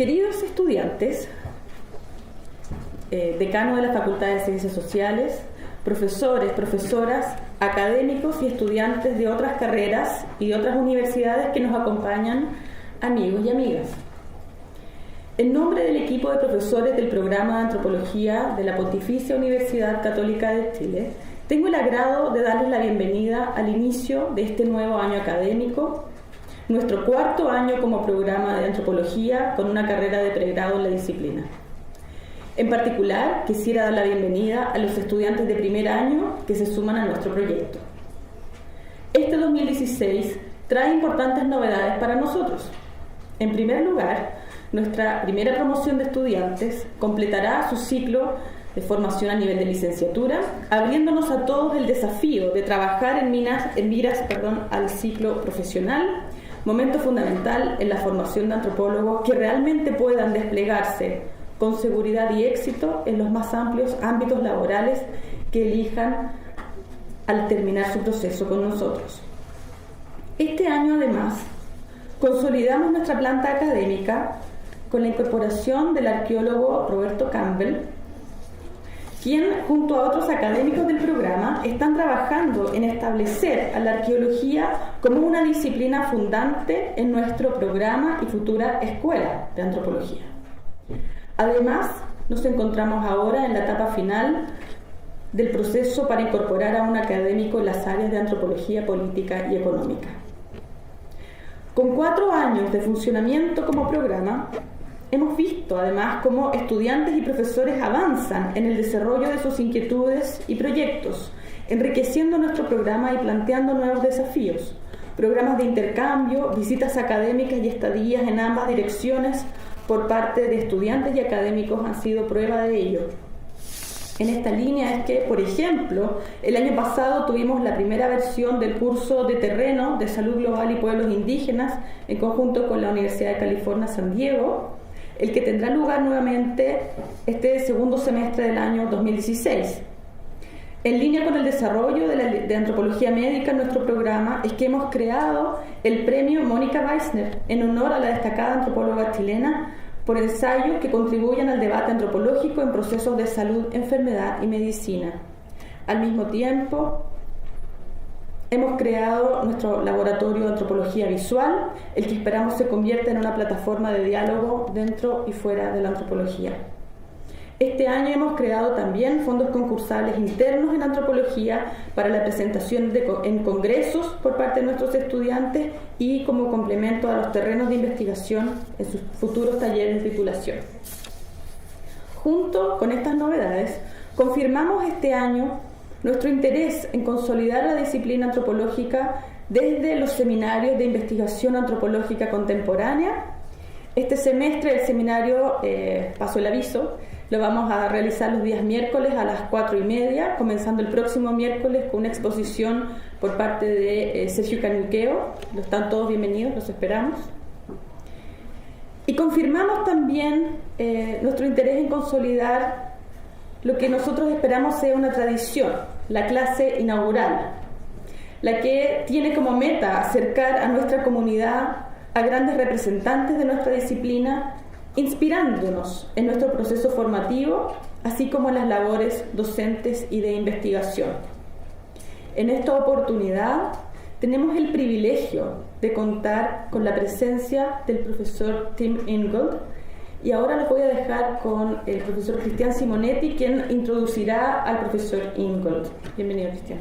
Queridos estudiantes, decano de la Facultad de Ciencias Sociales, profesores, profesoras, académicos y estudiantes de otras carreras y de otras universidades que nos acompañan, amigos y amigas. En nombre del equipo de profesores del Programa de Antropología de la Pontificia Universidad Católica de Chile, tengo el agrado de darles la bienvenida al inicio de este nuevo año académico, nuestro cuarto año como Programa de Antropología con una carrera de pregrado en la disciplina. En particular, quisiera dar la bienvenida a los estudiantes de primer año que se suman a nuestro proyecto. Este 2016 trae importantes novedades para nosotros. En primer lugar, nuestra primera promoción de estudiantes completará su ciclo de formación a nivel de licenciatura, abriéndonos a todos el desafío de trabajar en miras al ciclo profesional, momento fundamental en la formación de antropólogos que realmente puedan desplegarse con seguridad y éxito en los más amplios ámbitos laborales que elijan al terminar su proceso con nosotros. Este año, además, consolidamos nuestra planta académica con la incorporación del arqueólogo Roberto Campbell, quien, junto a otros académicos del programa, están trabajando en establecer a la arqueología como una disciplina fundante en nuestro programa y futura escuela de antropología. Además, nos encontramos ahora en la etapa final del proceso para incorporar a un académico en las áreas de antropología política y económica. Con 4 años de funcionamiento como programa, hemos visto además cómo estudiantes y profesores avanzan en el desarrollo de sus inquietudes y proyectos, enriqueciendo nuestro programa y planteando nuevos desafíos. Programas de intercambio, visitas académicas y estadías en ambas direcciones por parte de estudiantes y académicos han sido prueba de ello. En esta línea es que, por ejemplo, el año pasado tuvimos la primera versión del curso de terreno de Salud Global y Pueblos Indígenas en conjunto con la Universidad de California, San Diego, el que tendrá lugar nuevamente este segundo semestre del año 2016. En línea con el desarrollo de antropología médica en nuestro programa es que hemos creado el premio Mónica Weissner en honor a la destacada antropóloga chilena por ensayos que contribuyan al debate antropológico en procesos de salud, enfermedad y medicina. Al mismo tiempo, hemos creado nuestro laboratorio de antropología visual, el que esperamos se convierta en una plataforma de diálogo dentro y fuera de la antropología. Este año hemos creado también fondos concursables internos en antropología para la presentación en congresos por parte de nuestros estudiantes y como complemento a los terrenos de investigación en sus futuros talleres de titulación. Junto con estas novedades, confirmamos este año nuestro interés en consolidar la disciplina antropológica desde los seminarios de investigación antropológica contemporánea. Este semestre el seminario, paso el aviso, lo vamos a realizar los días miércoles a las 4:30, comenzando el próximo miércoles con una exposición por parte de Sergio Canuqueo. Están todos bienvenidos, los esperamos. Y confirmamos también nuestro interés en consolidar lo que nosotros esperamos sea una tradición, la clase inaugural, la que tiene como meta acercar a nuestra comunidad a grandes representantes de nuestra disciplina, inspirándonos en nuestro proceso formativo, así como en las labores docentes y de investigación. En esta oportunidad tenemos el privilegio de contar con la presencia del profesor Tim Ingold, y ahora les voy a dejar con el profesor Cristian Simonetti, quien introducirá al profesor Ingold. Bienvenido, Cristian.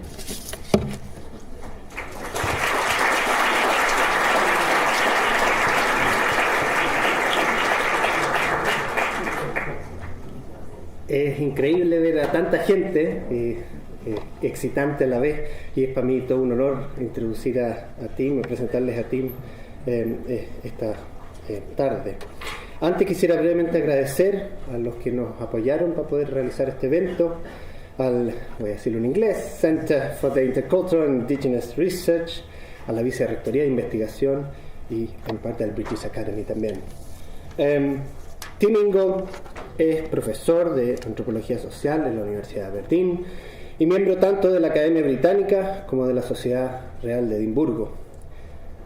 Es increíble ver a tanta gente, excitante a la vez, y es para mí todo un honor introducir a Tim, presentarles a Tim esta tarde. Antes quisiera brevemente agradecer a los que nos apoyaron para poder realizar este evento, voy a decirlo en inglés, Center for the Intercultural and Indigenous Research, a la Vicerrectoría de Investigación y en parte al British Academy también. Tim Ingold es profesor de Antropología Social en la Universidad de Aberdeen y miembro tanto de la Academia Británica como de la Sociedad Real de Edimburgo.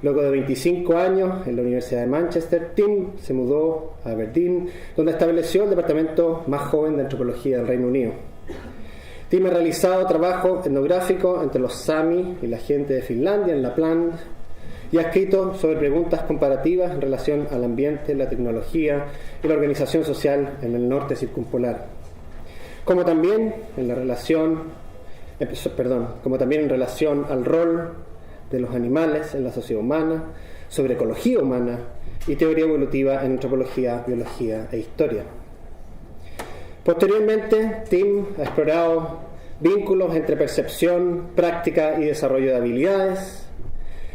Luego de 25 años en la Universidad de Manchester, Tim se mudó a Aberdeen, donde estableció el departamento más joven de antropología del Reino Unido. Tim ha realizado trabajo etnográfico entre los Sami y la gente de Finlandia en Lapland y ha escrito sobre preguntas comparativas en relación al ambiente, la tecnología y la organización social en el norte circumpolar, como también en relación al rol de los animales en la sociedad humana, sobre ecología humana y teoría evolutiva en antropología, biología e historia. Posteriormente, Tim ha explorado vínculos entre percepción, práctica y desarrollo de habilidades,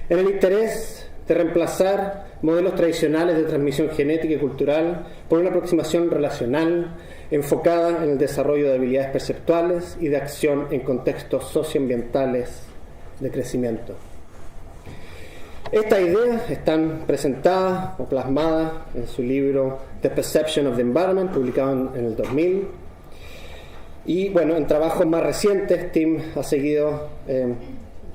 en el interés de reemplazar modelos tradicionales de transmisión genética y cultural por una aproximación relacional enfocada en el desarrollo de habilidades perceptuales y de acción en contextos socioambientales de crecimiento. Estas ideas están presentadas o plasmadas en su libro The Perception of the Environment, publicado en el 2000. Y bueno, en trabajos más recientes, Tim ha seguido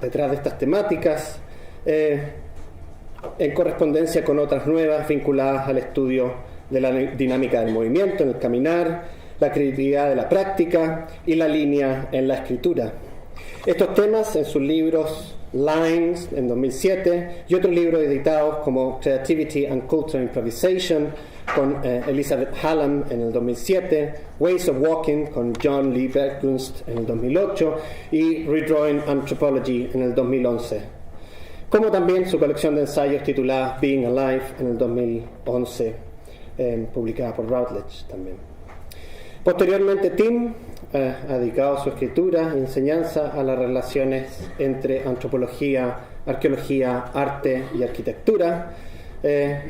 detrás de estas temáticas en correspondencia con otras nuevas vinculadas al estudio de la dinámica del movimiento en el caminar, la creatividad de la práctica y la línea en la escritura. Estos temas en sus libros Lines en 2007 y otros libros editados como Creativity and Cultural Improvisation con Elizabeth Hallam en el 2007, Ways of Walking con John Lee Bergkunst en el 2008 y Redrawing Anthropology en el 2011, como también su colección de ensayos titulada Being Alive en el 2011, publicada por Routledge también. Posteriormente, Tim ha dedicado su escritura y enseñanza a las relaciones entre antropología, arqueología, arte y arquitectura,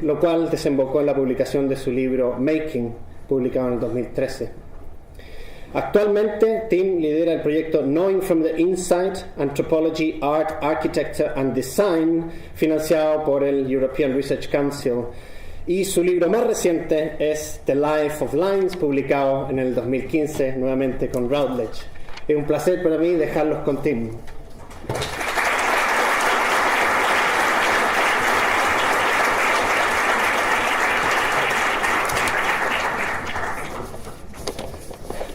lo cual desembocó en la publicación de su libro Making, publicado en el 2013. Actualmente, Tim lidera el proyecto Knowing from the Inside, Anthropology, Art, Architecture and Design, financiado por el European Research Council, y su libro más reciente es The Life of Lines, publicado en el 2015, nuevamente con Routledge. Es un placer para mí dejarlos con Tim.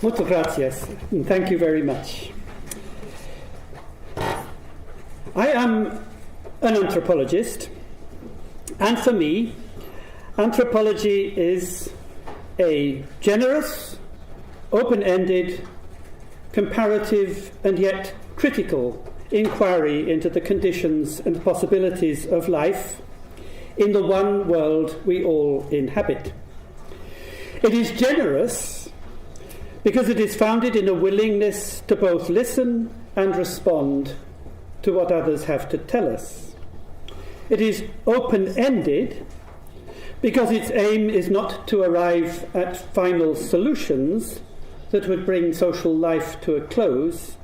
Muchas gracias, and thank you very much. I am an anthropologist, and for me, anthropology is a generous, open-ended, comparative, and yet critical inquiry into the conditions and possibilities of life in the one world we all inhabit. It is generous because it is founded in a willingness to both listen and respond to what others have to tell us. It is open-ended because its aim is not to arrive at final solutions that would bring social life to a close,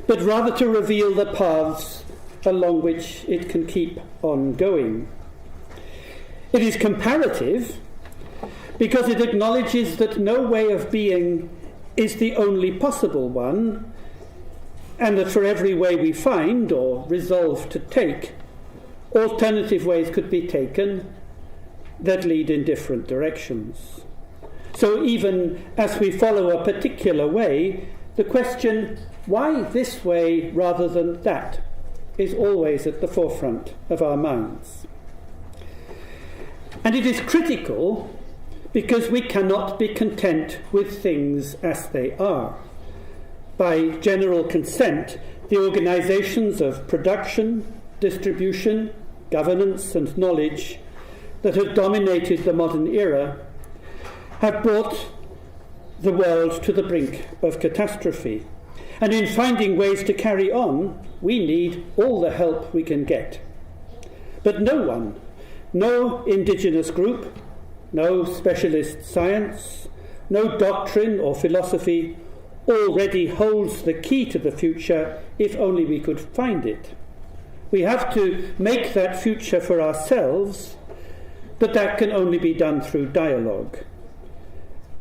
but rather to reveal the paths along which it can keep on going. It is comparative because it acknowledges that no way of being is the only possible one, and that for every way we find or resolve to take, alternative ways could be taken that lead in different directions. So even as we follow a particular way, the question, why this way rather than that, is always at the forefront of our minds. And it is critical because we cannot be content with things as they are. By general consent, the organizations of production, distribution, governance and knowledge that have dominated the modern era have brought the world to the brink of catastrophe. And in finding ways to carry on, we need all the help we can get. But no one, no indigenous group, no specialist science, no doctrine or philosophy already holds the key to the future if only we could find it. We have to make that future for ourselves, but that can only be done through dialogue.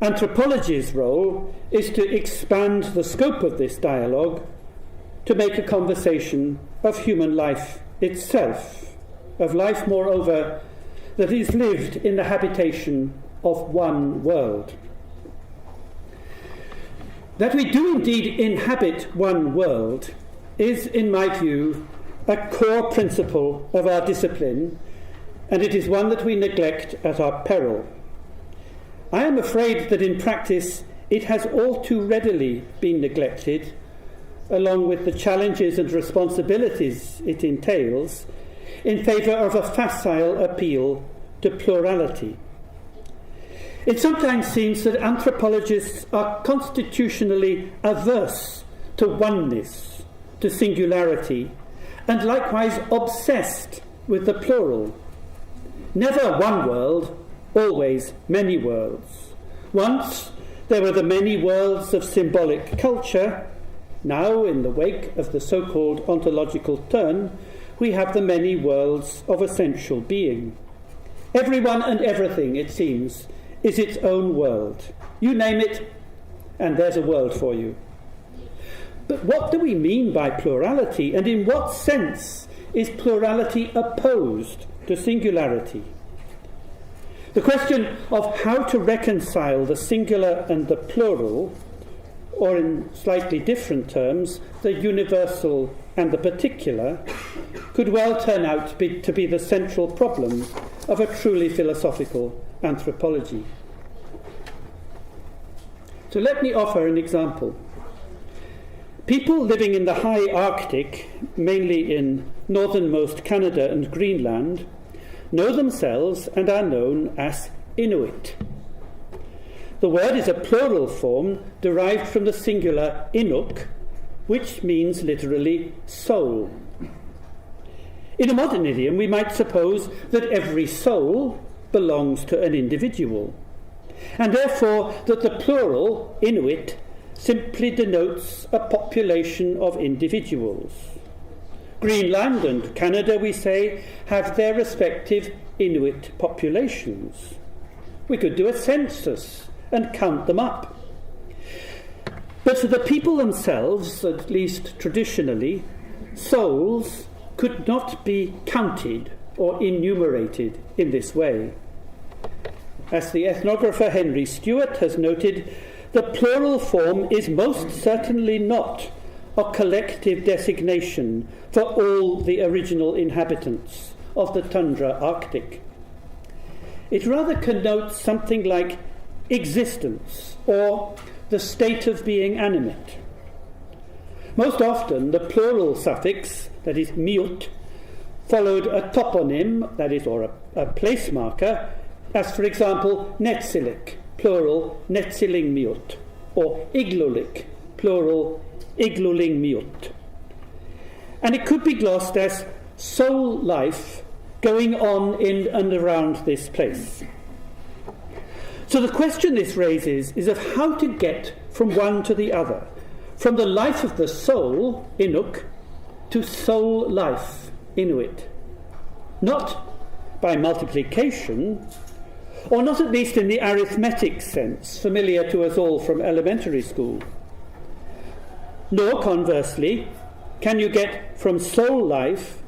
Anthropology's role is to expand the scope of this dialogue to make a conversation of human life itself of life, moreover, that is lived in the habitation of one world. That we do indeed inhabit one world is, in my view, a core principle of our discipline, and it is one that we neglect at our peril. I am afraid that in practice it has all too readily been neglected, along with the challenges and responsibilities it entails, in favour of a facile appeal to plurality. It sometimes seems that anthropologists are constitutionally averse to oneness, to singularity, and likewise obsessed with the plural. Never one world, always many worlds. Once there were the many worlds of symbolic culture. Now, in the wake of the so-called ontological turn, we have the many worlds of essential being. Everyone and everything, it seems, is its own world. You name it, and there's a world for you. But what do we mean by plurality, and in what sense is plurality opposed to singularity? The question of how to reconcile the singular and the plural, or in slightly different terms, the universal and the particular, could well turn out to be the central problem of a truly philosophical anthropology. So let me offer an example. People living in the high Arctic, mainly in northernmost Canada and Greenland, know themselves and are known as Inuit. The word is a plural form derived from the singular Inuk, which means literally soul. In a modern idiom, we might suppose that every soul belongs to an individual, and therefore that the plural, Inuit, simply denotes a population of individuals. Greenland and Canada, we say, have their respective Inuit populations. We could do a census and count them up. But for the people themselves, at least traditionally, souls could not be counted or enumerated in this way. As the ethnographer Henry Stewart has noted, the plural form is most certainly not a collective designation for all the original inhabitants of the tundra Arctic. It rather connotes something like existence or the state of being animate. Most often the plural suffix, that is miut, followed a toponym, that is, or a place marker, as for example Netsilik, plural Netsiling miut, or Iglulik, plural Igluling miut. And it could be glossed as soul life going on in and around this place. So the question this raises is of how to get from one to the other, from the life of the soul, Inuk, to soul life, Inuit. Not by multiplication, or not at least in the arithmetic sense, familiar to us all from elementary school. Nor, conversely, can you get from soul life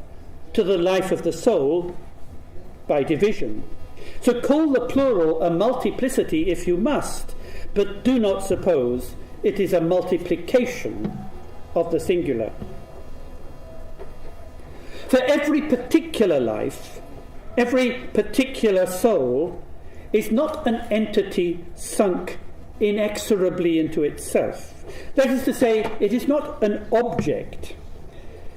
to the life of the soul by division. So call the plural a multiplicity if you must, but do not suppose it is a multiplication of the singular. For every particular life, every particular soul is not an entity sunk inexorably into itself. That is to say, it is not an object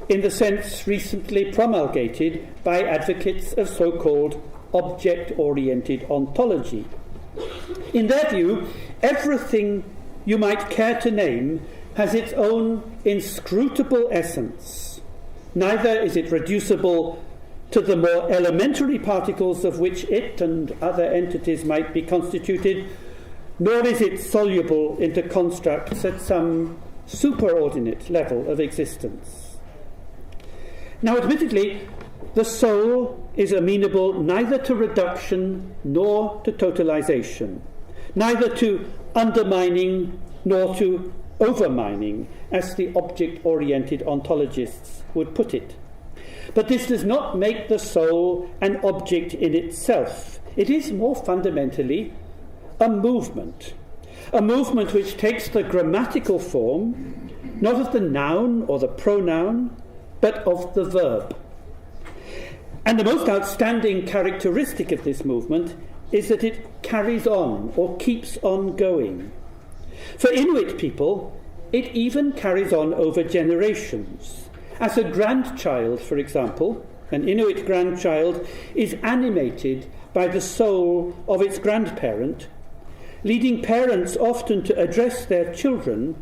in the sense recently promulgated by advocates of so-called object-oriented ontology. In their view, everything you might care to name has its own inscrutable essence. Neither is it reducible to the more elementary particles of which it and other entities might be constituted, nor is it soluble into constructs at some superordinate level of existence. Now, admittedly, the soul is amenable neither to reduction nor to totalization, neither to undermining nor to overmining, as the object-oriented ontologists would put it. But this does not make the soul an object in itself. It is more fundamentally a movement which takes the grammatical form, not of the noun or the pronoun, but of the verb. And the most outstanding characteristic of this movement is that it carries on or keeps on going. For Inuit people, it even carries on over generations. As a grandchild, for example, an Inuit grandchild is animated by the soul of its grandparent, leading parents often to address their children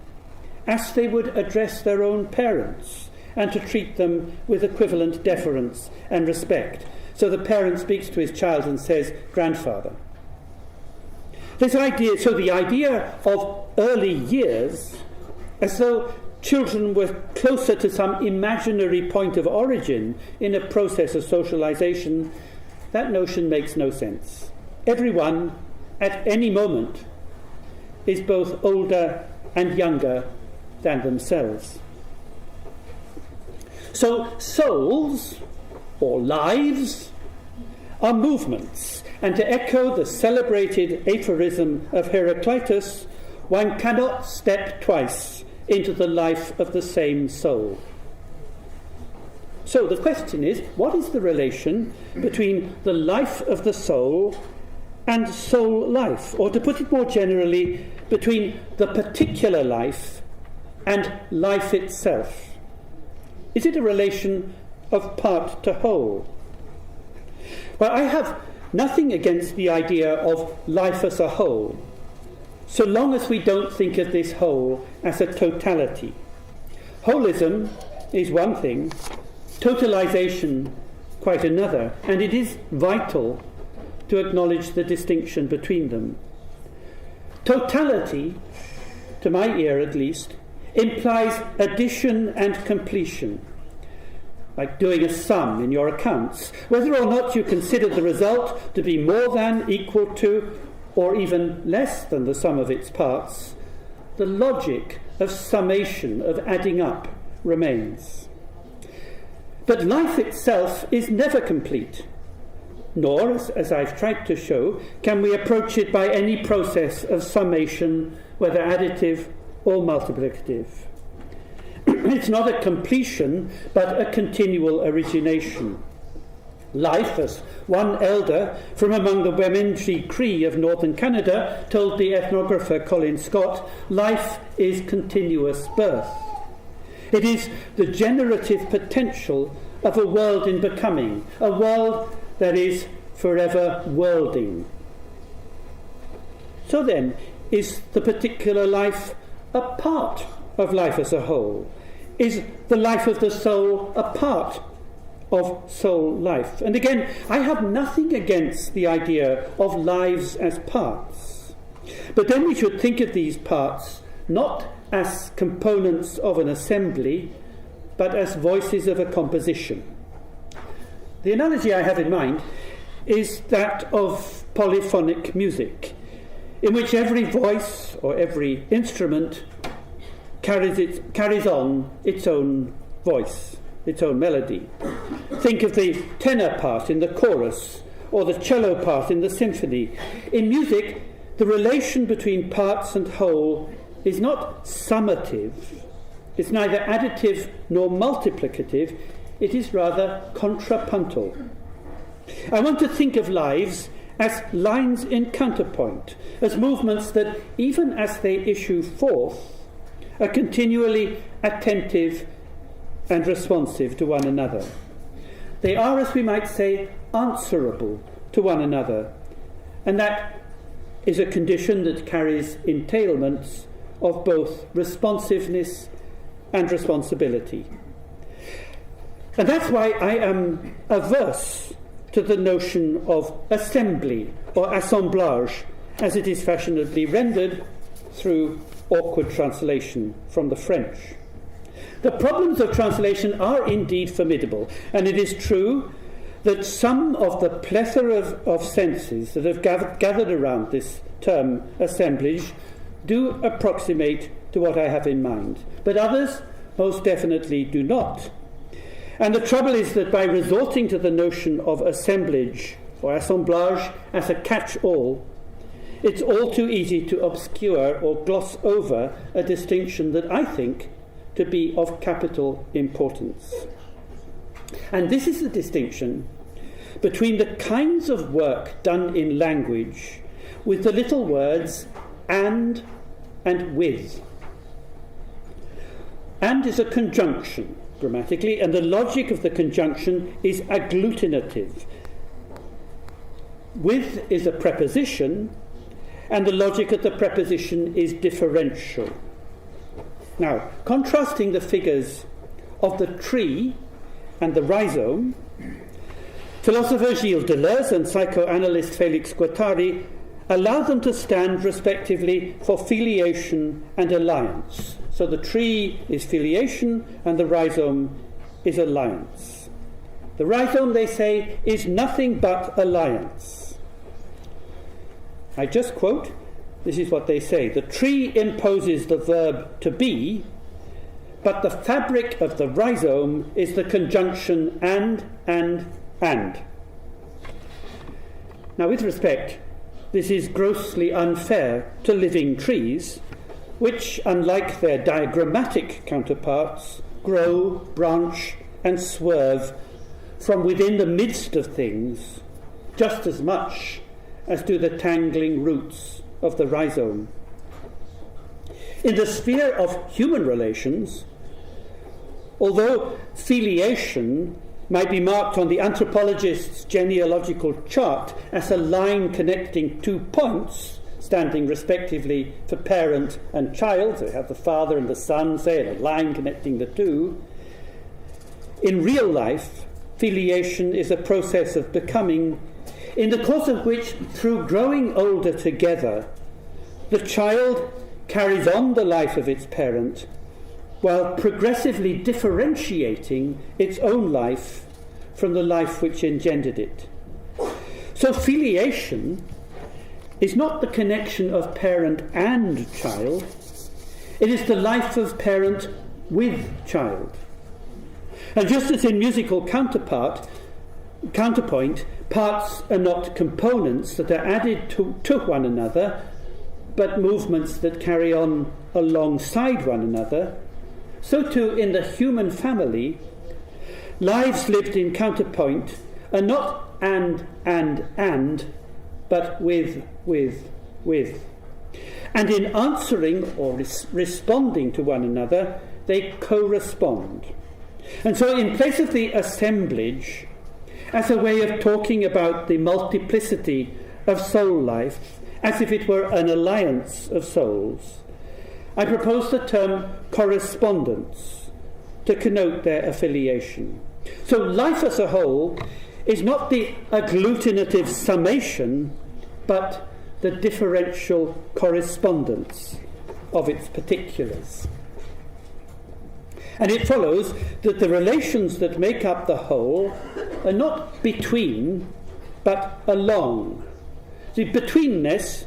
as they would address their own parents, and to treat them with equivalent deference and respect. So the parent speaks to his child and says, grandfather. So the idea of early years, as though children were closer to some imaginary point of origin in a process of socialization, that notion makes no sense. Everyone, at any moment, is both older and younger than themselves. So souls, or lives, are movements, and to echo the celebrated aphorism of Heraclitus, one cannot step twice into the life of the same soul. So the question is, what is the relation between the life of the soul and soul life? Or to put it more generally, between the particular life and life itself? Is it a relation of part to whole? Well, I have nothing against the idea of life as a whole, so long as we don't think of this whole as a totality. Holism is one thing, totalization quite another, and it is vital to acknowledge the distinction between them. Totality, to my ear at least, implies addition and completion, like doing a sum in your accounts. Whether or not you consider the result to be more than, equal to, or even less than the sum of its parts, the logic of summation, of adding up, remains. But life itself is never complete, nor, as I've tried to show, can we approach it by any process of summation, whether additive or multiplicative. It's not a completion, but a continual origination. Life, as one elder from among the Wemindji Cree of northern Canada told the ethnographer Colin Scott, life is continuous birth. It is the generative potential of a world in becoming, a world that is forever worlding. So then, is the particular life a part of life as a whole? Is the life of the soul a part of soul life? And again, I have nothing against the idea of lives as parts. But then we should think of these parts not as components of an assembly, but as voices of a composition. The analogy I have in mind is that of polyphonic music, in which every voice or every instrument carries on its own voice, its own melody. Think of the tenor part in the chorus, or the cello part in the symphony. In music, the relation between parts and whole is not summative. It's neither additive nor multiplicative. It is rather contrapuntal. I want to think of lives as lines in counterpoint, as movements that, even as they issue forth, are continually attentive and responsive to one another. They are, as we might say, answerable to one another, and that is a condition that carries entailments of both responsiveness and responsibility. And that's why I am averse to the notion of assembly or assemblage, as it is fashionably rendered through awkward translation from the French. The problems of translation are indeed formidable, and it is true that some of the plethora of senses that have gathered around this term assemblage do approximate to what I have in mind, but others most definitely do not. And the trouble is that by resorting to the notion of assemblage or assemblage as a catch-all, it's all too easy to obscure or gloss over a distinction that I think to be of capital importance. And this is the distinction between the kinds of work done in language with the little words and with. And is a conjunction, grammatically, and the logic of the conjunction is agglutinative. With is a preposition, and the logic of the preposition is differential. Now, contrasting the figures of the tree and the rhizome, philosopher Gilles Deleuze and psychoanalyst Félix Guattari allow them to stand respectively for filiation and alliance. So the tree is filiation and the rhizome is alliance. The rhizome, they say, is nothing but alliance. I just quote, this is what they say: the tree imposes the verb to be, but the fabric of the rhizome is the conjunction and. Now, with respect, this is grossly unfair to living trees, which, unlike their diagrammatic counterparts, grow, branch, and swerve from within the midst of things just as much as do the tangling roots of the rhizome. In the sphere of human relations, although filiation might be marked on the anthropologist's genealogical chart as a line connecting 2 points, standing respectively for parent and child, so you have the father and the son, say, and a line connecting the two. In real life, filiation is a process of becoming, in the course of which, through growing older together, the child carries on the life of its parent while progressively differentiating its own life from the life which engendered it. So filiation is not the connection of parent and child, it is the life of parent with child. And just as in musical counterpoint, parts are not components that are added to one another, but movements that carry on alongside one another, so too in the human family, lives lived in counterpoint are not and, but with. And in answering or responding to one another, they correspond. And so in place of the assemblage, as a way of talking about the multiplicity of soul life, as if it were an alliance of souls, I propose the term correspondence to connote their affiliation. So life as a whole is not the agglutinative summation, but the differential correspondence of its particulars. And it follows that the relations that make up the whole are not between, but along. The betweenness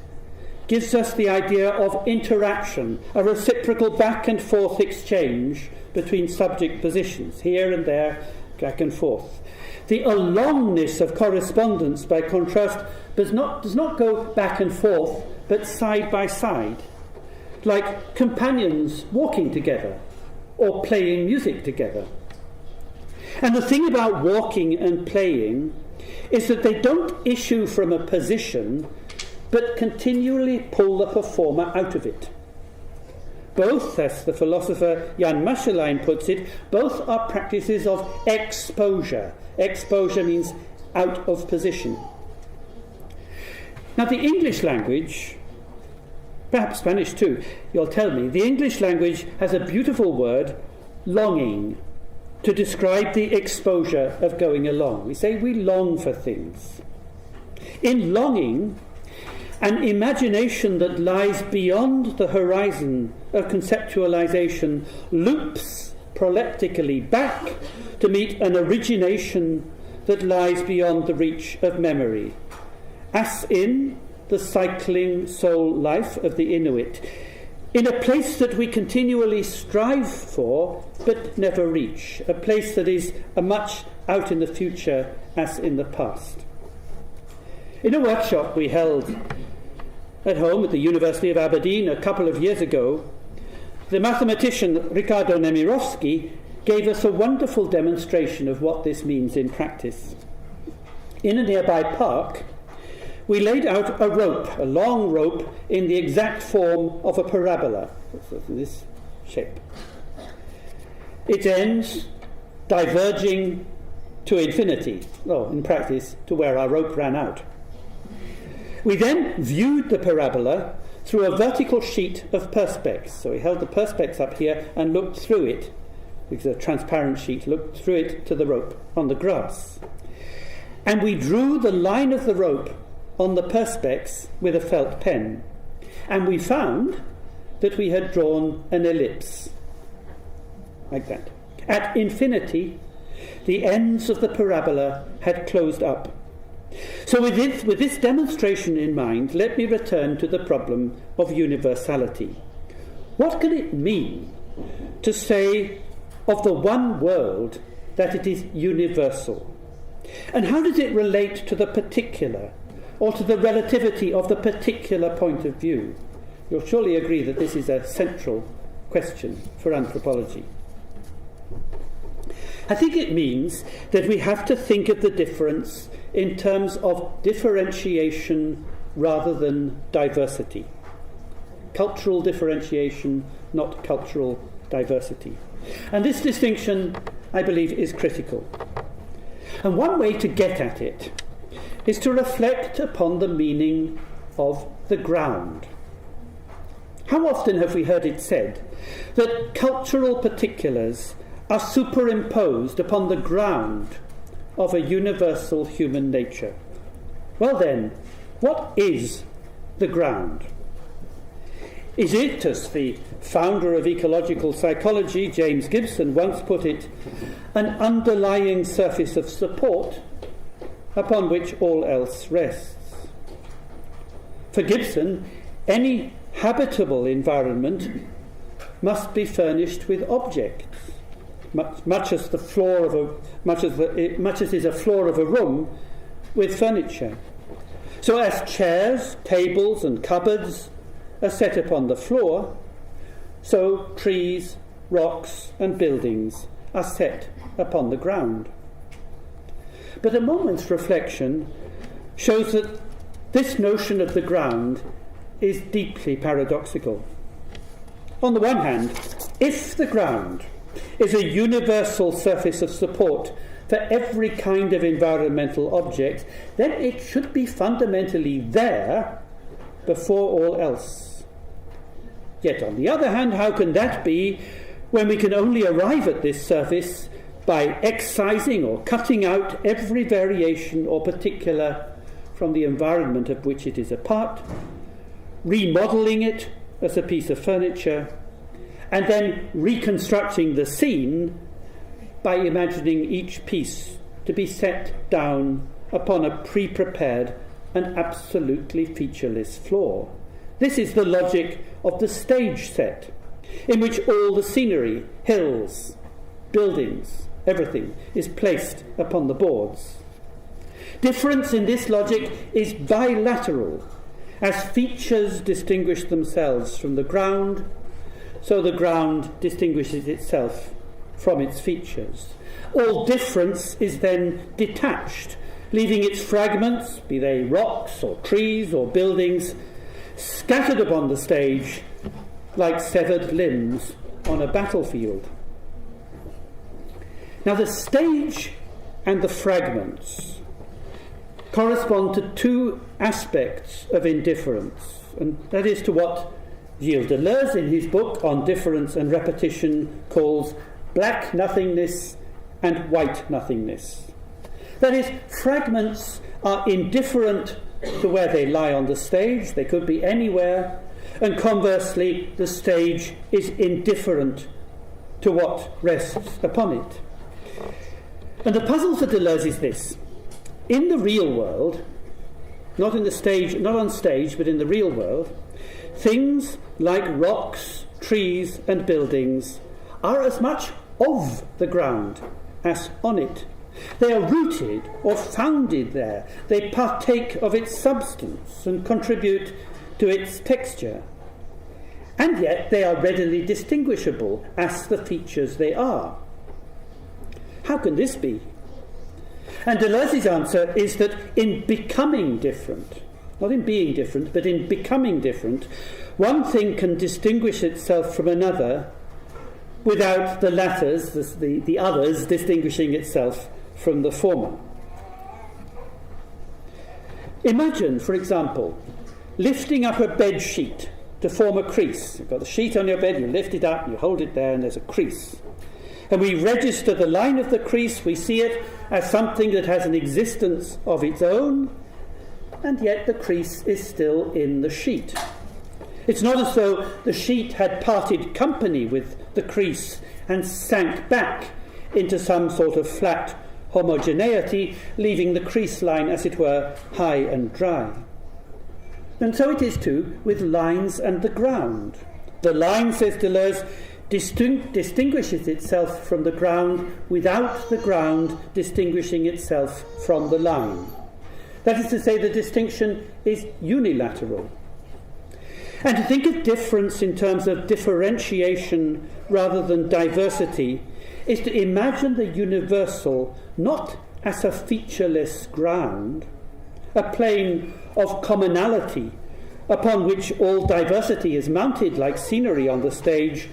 gives us the idea of interaction, a reciprocal back and forth exchange between subject positions, here and there, back and forth. The alongness of correspondence, by contrast, does not go back and forth, but side by side, like companions walking together or playing music together. And the thing about walking and playing is that they don't issue from a position, but continually pull the performer out of it. Both, as the philosopher Jan Maschlein puts it, both are practices of exposure. Exposure means out of position. Now, the English language, perhaps Spanish too, you'll tell me, the English language has a beautiful word, longing, to describe the exposure of going along. We say we long for things. In longing, an imagination that lies beyond the horizon of conceptualization loops proleptically back to meet an origination that lies beyond the reach of memory, as in the cycling soul life of the Inuit. in a place that we continually strive for but never reach, a place that is as much out in the future as in the past. In a workshop we held at home at the University of Aberdeen a couple of years ago, the mathematician Ricardo Nemirovsky gave us a wonderful demonstration of what this means in practice. In a nearby park, we laid out a rope, a long rope, in the exact form of a parabola, this shape. Its ends diverging to infinity, in practice, to where our rope ran out. We then viewed the parabola through a vertical sheet of perspex. So we held the perspex up here and looked through it, because a transparent sheet, looked through it to the rope on the grass. And we drew the line of the rope on the perspex with a felt pen, and we found that we had drawn an ellipse, like that. At infinity, the ends of the parabola had closed up. So with this demonstration in mind, let me return to the problem of universality. What can it mean to say of the one world that it is universal? And how does it relate to the particular, or to the relativity of the particular point of view? You'll surely agree that this is a central question for anthropology. I think it means that we have to think of the difference in terms of differentiation rather than diversity. Cultural differentiation, not cultural diversity. And this distinction, I believe, is critical. And one way to get at it is to reflect upon the meaning of the ground. How often have we heard it said that cultural particulars are superimposed upon the ground of a universal human nature? Well then, what is the ground? Is it, as the founder of ecological psychology, James Gibson, once put it, an underlying surface of support upon which all else rests? For Gibson, any habitable environment must be furnished with objects, much as is a floor of a room with furniture. So as chairs, tables, and cupboards are set upon the floor, so trees, rocks, and buildings are set upon the ground. But a moment's reflection shows that this notion of the ground is deeply paradoxical. On the one hand, if the ground is a universal surface of support for every kind of environmental object, then it should be fundamentally there before all else. Yet on the other hand, how can that be when we can only arrive at this surface by excising or cutting out every variation or particular from the environment of which it is a part, remodelling it as a piece of furniture, and then reconstructing the scene by imagining each piece to be set down upon a pre-prepared and absolutely featureless floor. This is the logic of the stage set, in which all the scenery, hills, buildings, everything is placed upon the boards. Difference in this logic is bilateral. As features distinguish themselves from the ground, so the ground distinguishes itself from its features. All difference is then detached, leaving its fragments, be they rocks or trees or buildings, scattered upon the stage like severed limbs on a battlefield. Now the stage and the fragments correspond to two aspects of indifference, and that is to what Gilles Deleuze in his book on difference and repetition calls black nothingness and white nothingness. That is, fragments are indifferent to where they lie on the stage, they could be anywhere, and conversely the stage is indifferent to what rests upon it. And the puzzle for Deleuze is this: in the real world, not on stage, but in the real world, things like rocks, trees and buildings are as much of the ground as on it. They are rooted or founded there. They partake of its substance and contribute to its texture. And yet they are readily distinguishable as the features they are. How can this be? And Deleuze's answer is that in becoming different, not in being different, but in becoming different, one thing can distinguish itself from another without the latter's, the others, distinguishing itself from the former. Imagine, for example, lifting up a bed sheet to form a crease. You've got the sheet on your bed, you lift it up, you hold it there, and there's a crease. And we register the line of the crease, we see it as something that has an existence of its own, and yet the crease is still in the sheet. It's not as though the sheet had parted company with the crease and sank back into some sort of flat homogeneity, leaving the crease line, as it were, high and dry. And so it is too with lines and the ground. The line, says Deleuze, distinguishes itself from the ground without the ground distinguishing itself from the line. That is to say, the distinction is unilateral. And to think of difference in terms of differentiation rather than diversity is to imagine the universal not as a featureless ground, a plane of commonality upon which all diversity is mounted like scenery on the stage,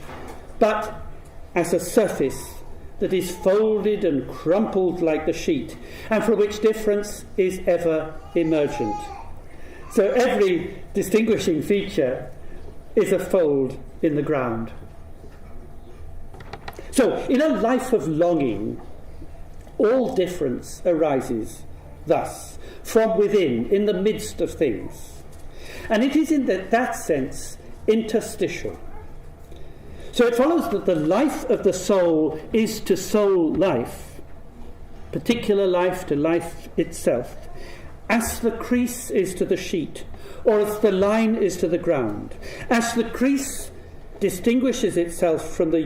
but as a surface that is folded and crumpled like the sheet, and from which difference is ever emergent. So every distinguishing feature is a fold in the ground. So in a life of longing, all difference arises thus, from within, in the midst of things. And it is in that sense interstitial. So it follows that the life of the soul is to soul life, particular life to life itself, as the crease is to the sheet, or as the line is to the ground. As the crease distinguishes itself from the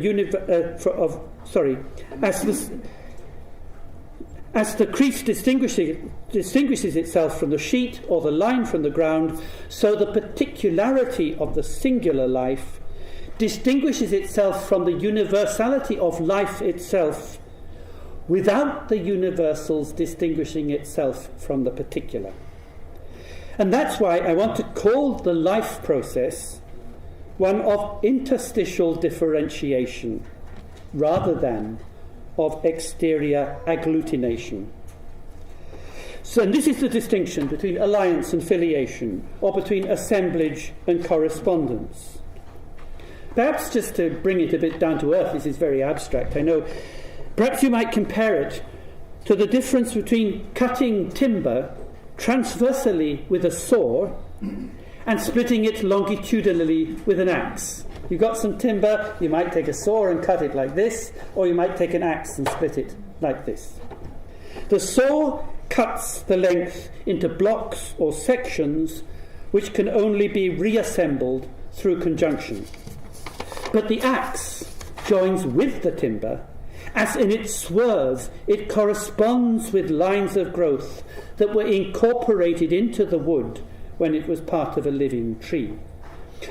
as the crease distinguishes itself from the sheet or the line from the ground, so the particularity of the singular life distinguishes itself from the universality of life itself, without the universals distinguishing itself from the particular. And that's why I want to call the life process one of interstitial differentiation rather than of exterior agglutination. So, and this is the distinction between alliance and filiation, or between assemblage and correspondence. Perhaps just to bring it a bit down to earth, this is very abstract, I know. Perhaps you might compare it to the difference between cutting timber transversally with a saw and splitting it longitudinally with an axe. You've got some timber, you might take a saw and cut it like this, or you might take an axe and split it like this. The saw cuts the length into blocks or sections which can only be reassembled through conjunction. But the axe joins with the timber, as in its swerve it corresponds with lines of growth that were incorporated into the wood when it was part of a living tree.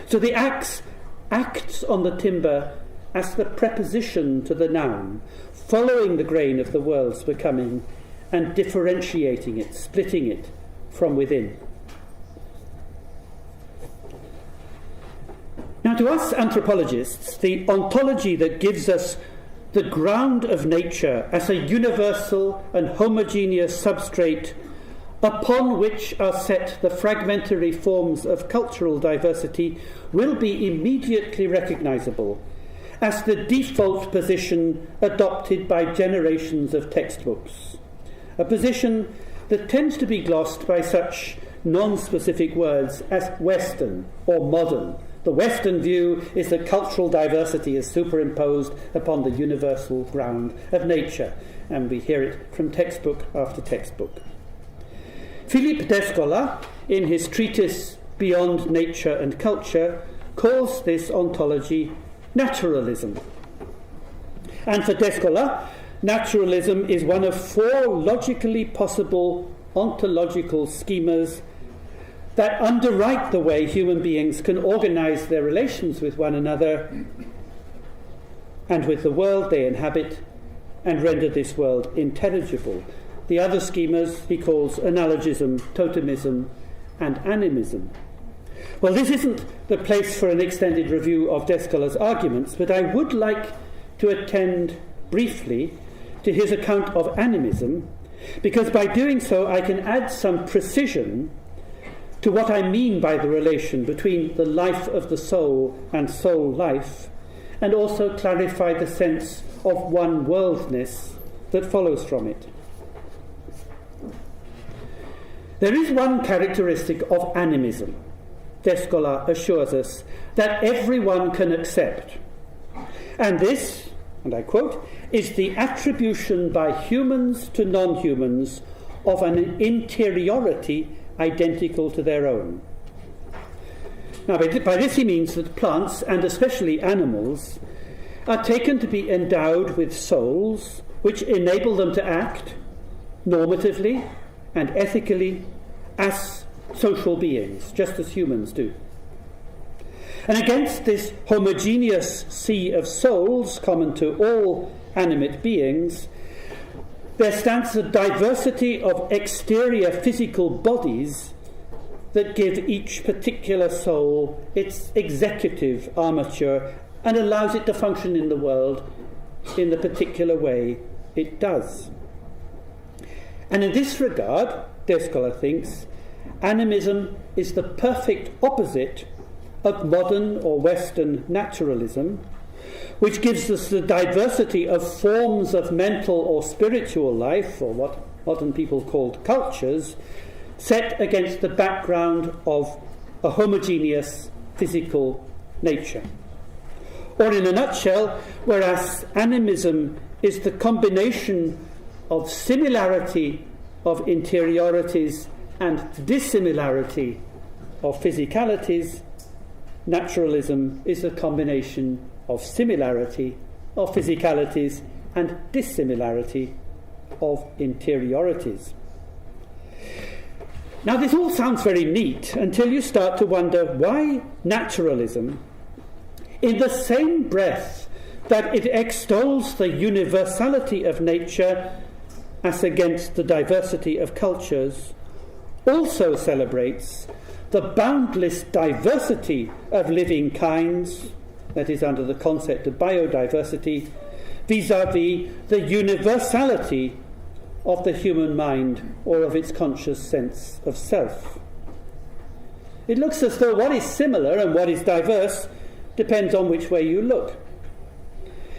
So the axe acts on the timber as the preposition to the noun, following the grain of the world's becoming and differentiating it, splitting it from within. Now, to us anthropologists, the ontology that gives us the ground of nature as a universal and homogeneous substrate upon which are set the fragmentary forms of cultural diversity will be immediately recognizable as the default position adopted by generations of textbooks, a position that tends to be glossed by such non-specific words as Western or modern. The Western view is that cultural diversity is superimposed upon the universal ground of nature, and we hear it from textbook after textbook. Philippe Descola, in his treatise beyond nature and culture, calls this ontology naturalism. And for Descola, naturalism is one of four logically possible ontological schemas that underwrite the way human beings can organize their relations with one another and with the world they inhabit and render this world intelligible. The other schemas he calls analogism, totemism, and animism. Well, this isn't the place for an extended review of Descola's arguments, but I would like to attend briefly to his account of animism, because by doing so I can add some precision to what I mean by the relation between the life of the soul and soul life, and also clarify the sense of one-worldness that follows from it. There is one characteristic of animism, Descola assures us, that everyone can accept. And this, and I quote, is the attribution by humans to non-humans of an interiority identical to their own. Now, by this he means that plants, and especially animals, are taken to be endowed with souls which enable them to act normatively and ethically as social beings, just as humans do. And against this homogeneous sea of souls common to all animate beings, there stands a diversity of exterior physical bodies that give each particular soul its executive armature and allows it to function in the world in the particular way it does. And in this regard, Descola thinks, animism is the perfect opposite of modern or Western naturalism, which gives us the diversity of forms of mental or spiritual life, or what modern people call cultures, set against the background of a homogeneous physical nature. Or in a nutshell, whereas animism is the combination of similarity of interiorities and dissimilarity of physicalities, naturalism is a combination of similarity of physicalities and dissimilarity of interiorities. Now, this all sounds very neat until you start to wonder why naturalism, in the same breath that it extols the universality of nature as against the diversity of cultures, also celebrates the boundless diversity of living kinds, that is under the concept of biodiversity, vis-à-vis the universality of the human mind or of its conscious sense of self. It looks as though what is similar and what is diverse depends on which way you look.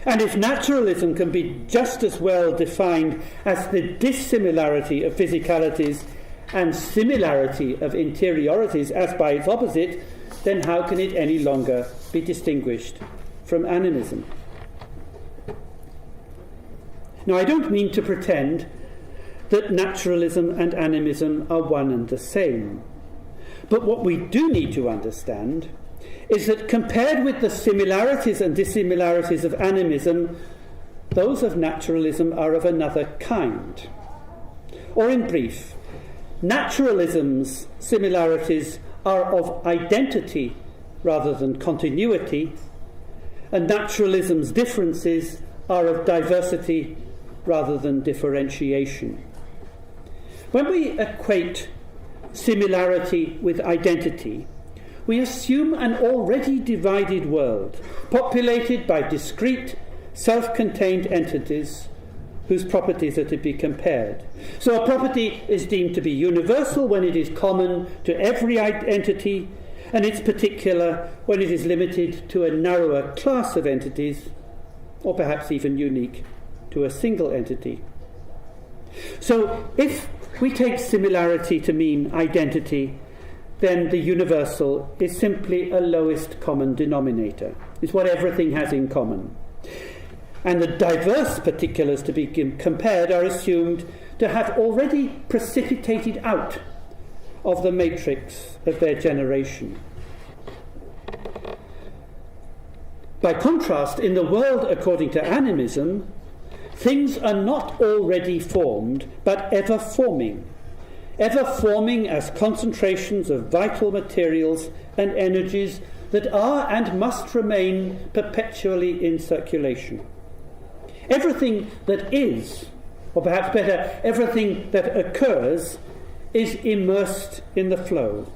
And if naturalism can be just as well defined as the dissimilarity of physicalities and similarity of interiorities as by its opposite, then how can it any longer be distinguished from animism? Now, I don't mean to pretend that naturalism and animism are one and the same. But what we do need to understand is that compared with the similarities and dissimilarities of animism, those of naturalism are of another kind. Or in brief, naturalism's similarities are of identity rather than continuity, and naturalism's differences are of diversity rather than differentiation. When we equate similarity with identity, we assume an already divided world, populated by discrete, self-contained entities whose properties are to be compared. So a property is deemed to be universal when it is common to every entity, and it's particular when it is limited to a narrower class of entities, or perhaps even unique to a single entity. So if we take similarity to mean identity, then the universal is simply a lowest common denominator. It's what everything has in common. And the diverse particulars to be compared are assumed to have already precipitated out of the matrix of their generation. By contrast, in the world according to animism, things are not already formed, but ever forming as concentrations of vital materials and energies that are and must remain perpetually in circulation. Everything that is, or perhaps better, everything that occurs, is immersed in the flow.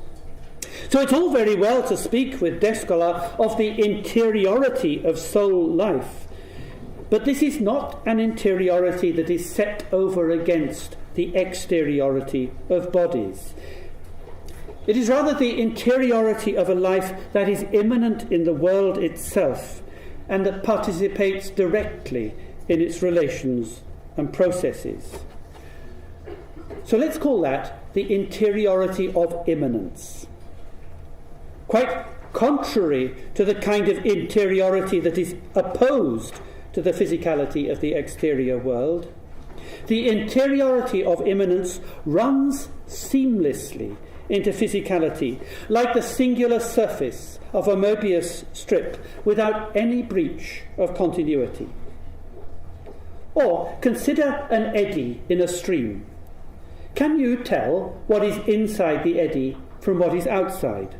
So it's all very well to speak with Descartes of the interiority of soul life, but this is not an interiority that is set over against the exteriority of bodies. It is rather the interiority of a life that is immanent in the world itself and that participates directly in its relations and processes. So let's call that the interiority of immanence. Quite contrary to the kind of interiority that is opposed to the physicality of the exterior world, the interiority of immanence runs seamlessly into physicality, like the singular surface of a Mobius strip without any breach of continuity. Or consider an eddy in a stream. Can you tell what is inside the eddy from what is outside?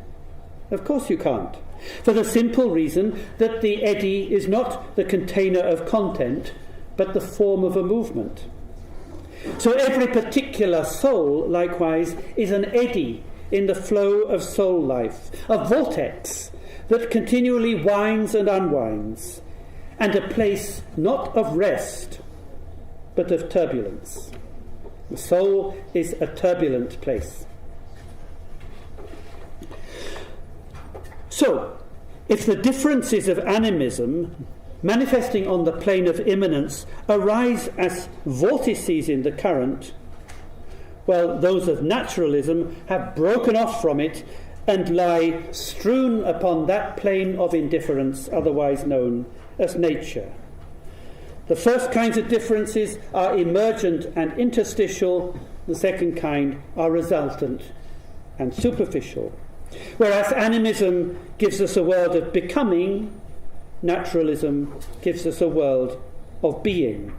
Of course you can't, for the simple reason that the eddy is not the container of content, but the form of a movement. So every particular soul, likewise, is an eddy in the flow of soul life, a vortex that continually winds and unwinds, and a place not of rest, but of turbulence. The soul is a turbulent place. So, if the differences of animism manifesting on the plane of immanence arise as vortices in the current, well, those of naturalism have broken off from it and lie strewn upon that plane of indifference otherwise known as nature. The first kinds of differences are emergent and interstitial, the second kind are resultant and superficial. Whereas animism gives us a world of becoming, naturalism gives us a world of being.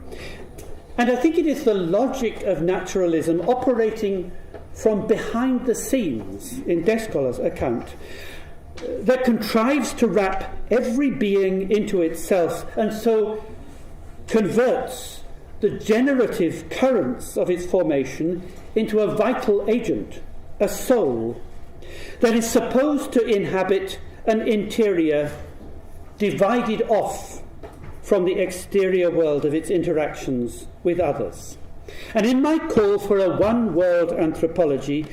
And I think it is the logic of naturalism operating from behind the scenes in Descartes' account that contrives to wrap every being into itself and so converts the generative currents of its formation into a vital agent, a soul, that is supposed to inhabit an interior divided off from the exterior world of its interactions with others. And in my call for a one-world anthropology,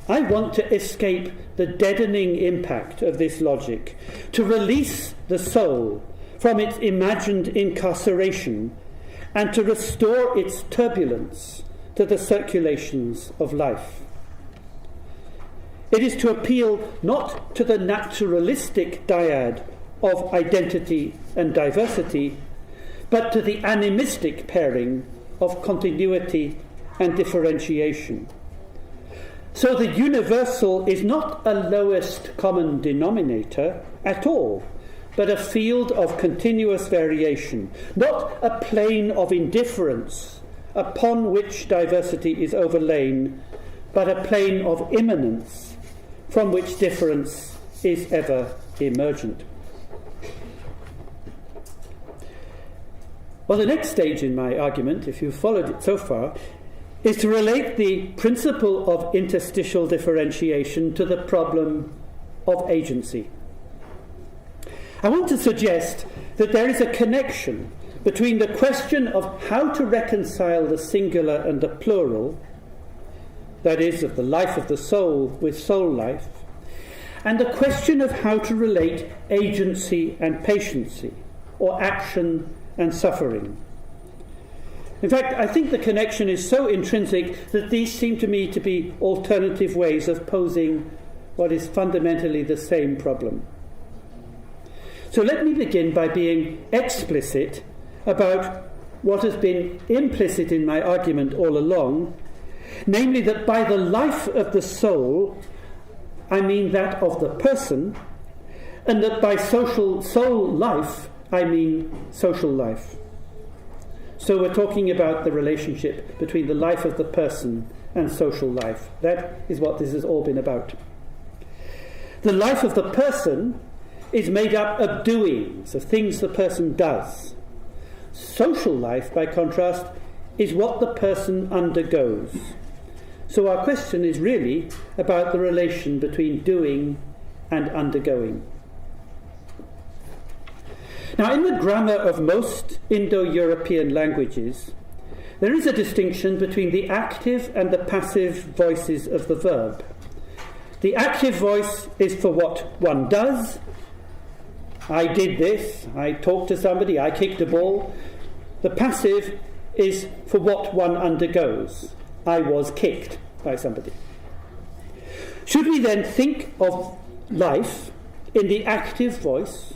I want to escape the deadening impact of this logic, to release the soul from its imagined incarceration and to restore its turbulence to the circulations of life. It is to appeal not to the naturalistic dyad of identity and diversity, but to the animistic pairing of continuity and differentiation. So the universal is not a lowest common denominator at all, but a field of continuous variation, not a plane of indifference upon which diversity is overlain, but a plane of immanence from which difference is ever emergent. Well, the next stage in my argument, if you've followed it so far, is to relate the principle of interstitial differentiation to the problem of agency. I want to suggest that there is a connection between the question of how to reconcile the singular and the plural, that is, of the life of the soul with soul life, and the question of how to relate agency and patiency, or action and suffering. In fact, I think the connection is so intrinsic that these seem to me to be alternative ways of posing what is fundamentally the same problem. So let me begin by being explicit about what has been implicit in my argument all along, namely that by the life of the soul, I mean that of the person, and that by social soul life, I mean social life. So we're talking about the relationship between the life of the person and social life. That is what this has all been about. The life of the person is made up of doings, of things the person does. Social life, by contrast, is what the person undergoes. So our question is really about the relation between doing and undergoing. Now, in the grammar of most Indo-European languages, there is a distinction between the active and the passive voices of the verb. The active voice is for what one does. I did this, I talked to somebody, I kicked a ball. The passive is for what one undergoes. I was kicked by somebody. Should we then think of life in the active voice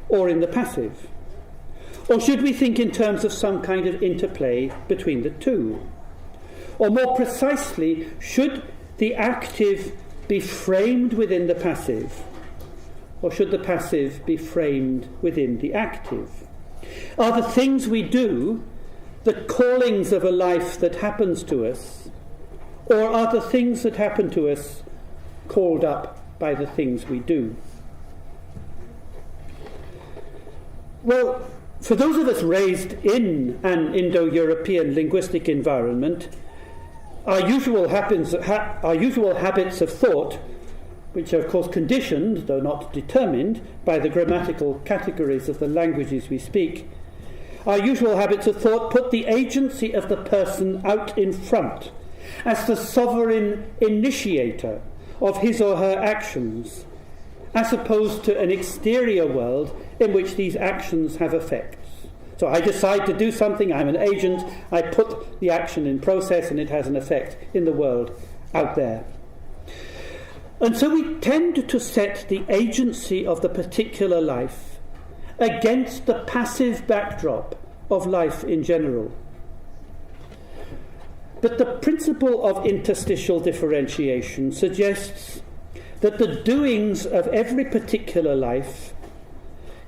or in the passive? Or should we think in terms of some kind of interplay between the two? Or more precisely, should the active be framed within the passive? Or should the passive be framed within the active? Are the things we do the callings of a life that happens to us, or are the things that happen to us called up by the things we do? Well, for those of us raised in an Indo-European linguistic environment, our usual habits of thought, which are of course conditioned, though not determined, by the grammatical categories of the languages we speak, our usual habits of thought put the agency of the person out in front as the sovereign initiator of his or her actions, as opposed to an exterior world in which these actions have effects. So I decide to do something, I'm an agent, I put the action in process and it has an effect in the world out there. And so we tend to set the agency of the particular life against the passive backdrop of life in general. But the principle of interstitial differentiation suggests that the doings of every particular life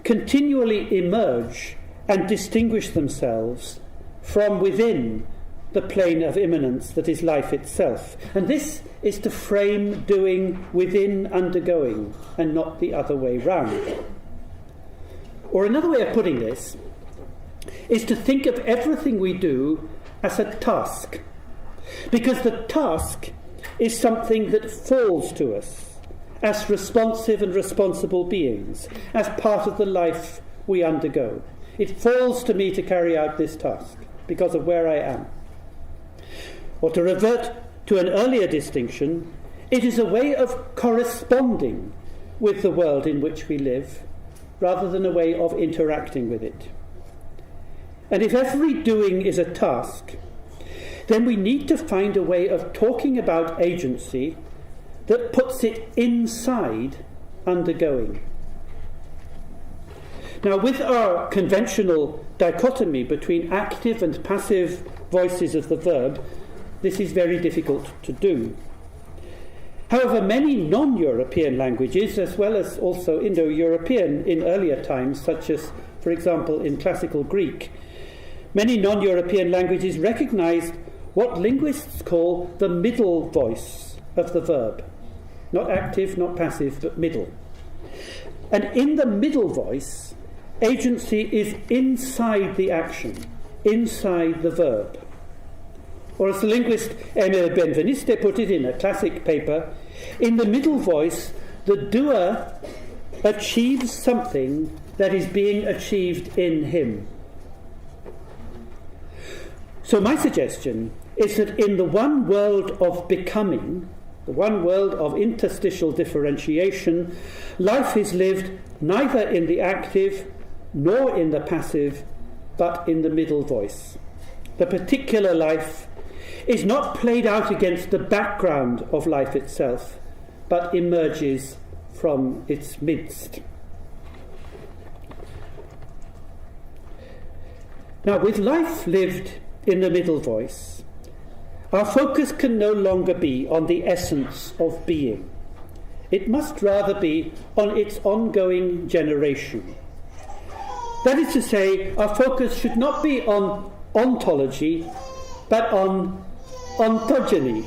continually emerge and distinguish themselves from within the plane of immanence that is life itself. And this is to frame doing within undergoing and not the other way round. Or another way of putting this is to think of everything we do as a task, because the task is something that falls to us as responsive and responsible beings, as part of the life we undergo. It falls to me to carry out this task because of where I am. Or to revert to an earlier distinction, it is a way of corresponding with the world in which we live, rather than a way of interacting with it. And if every doing is a task, then we need to find a way of talking about agency that puts it inside undergoing. Now, with our conventional dichotomy between active and passive voices of the verb, this is very difficult to do. However, many non-European languages, as well as also Indo-European in earlier times, such as, for example, in classical Greek, many non-European languages recognized what linguists call the middle voice of the verb. Not active, not passive, but middle. And in the middle voice, agency is inside the action, inside the verb. Or as the linguist Emile Benveniste put it in a classic paper, in the middle voice, the doer achieves something that is being achieved in him. So my suggestion is that in the one world of becoming, the one world of interstitial differentiation, life is lived neither in the active nor in the passive, but in the middle voice. The particular life is not played out against the background of life itself, but emerges from its midst. Now, with life lived in the middle voice, our focus can no longer be on the essence of being. It must rather be on its ongoing generation. That is to say, our focus should not be on ontology, but on ontogeny.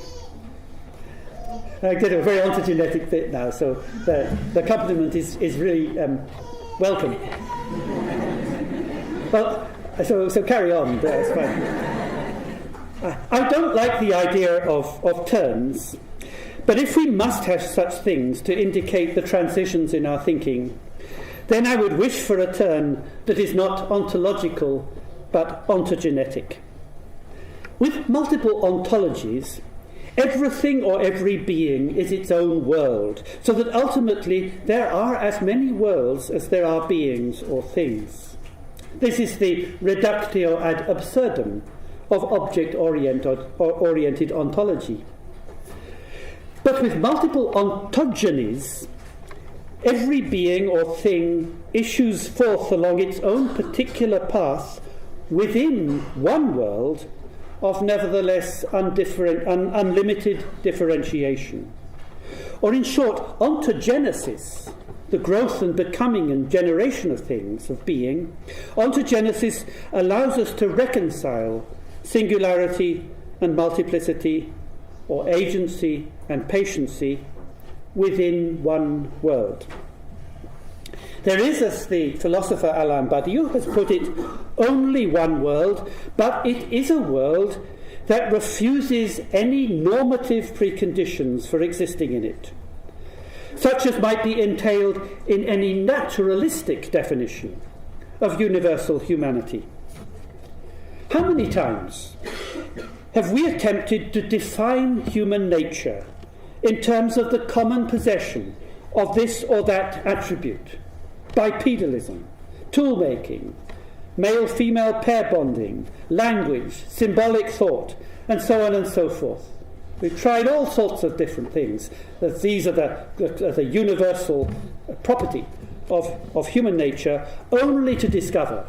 I get a very ontogenetic bit now, so the compliment is really welcome. Well, so carry on, that's fine. I don't like the idea of turns, but if we must have such things to indicate the transitions in our thinking, then I would wish for a turn that is not ontological, but ontogenetic. With multiple ontologies, everything or every being is its own world, so that ultimately there are as many worlds as there are beings or things. This is the reductio ad absurdum of object-oriented ontology. But with multiple ontogenies, every being or thing issues forth along its own particular path within one world of nevertheless unlimited differentiation. Or in short, ontogenesis, the growth and becoming and generation of things, of being, ontogenesis allows us to reconcile singularity and multiplicity, or agency and patiency, within one world. There is, as the philosopher Alain Badiou has put it, only one world, but it is a world that refuses any normative preconditions for existing in it, such as might be entailed in any naturalistic definition of universal humanity. How many times have we attempted to define human nature in terms of the common possession of this or that attribute? Bipedalism, tool-making, male-female pair bonding, language, symbolic thought, and so on and so forth. We've tried all sorts of different things, that these are the universal property of human nature, only to discover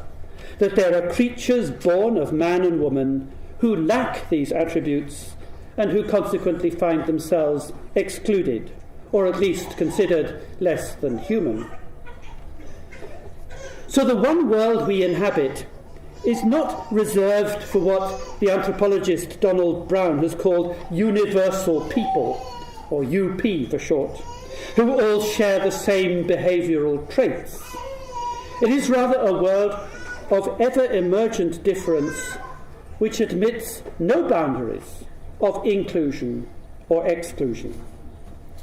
that there are creatures born of man and woman who lack these attributes and who consequently find themselves excluded, or at least considered less than human. So the one world we inhabit is not reserved for what the anthropologist Donald Brown has called universal people, or UP for short, who all share the same behavioural traits. It is rather a world of ever-emergent difference which admits no boundaries of inclusion or exclusion.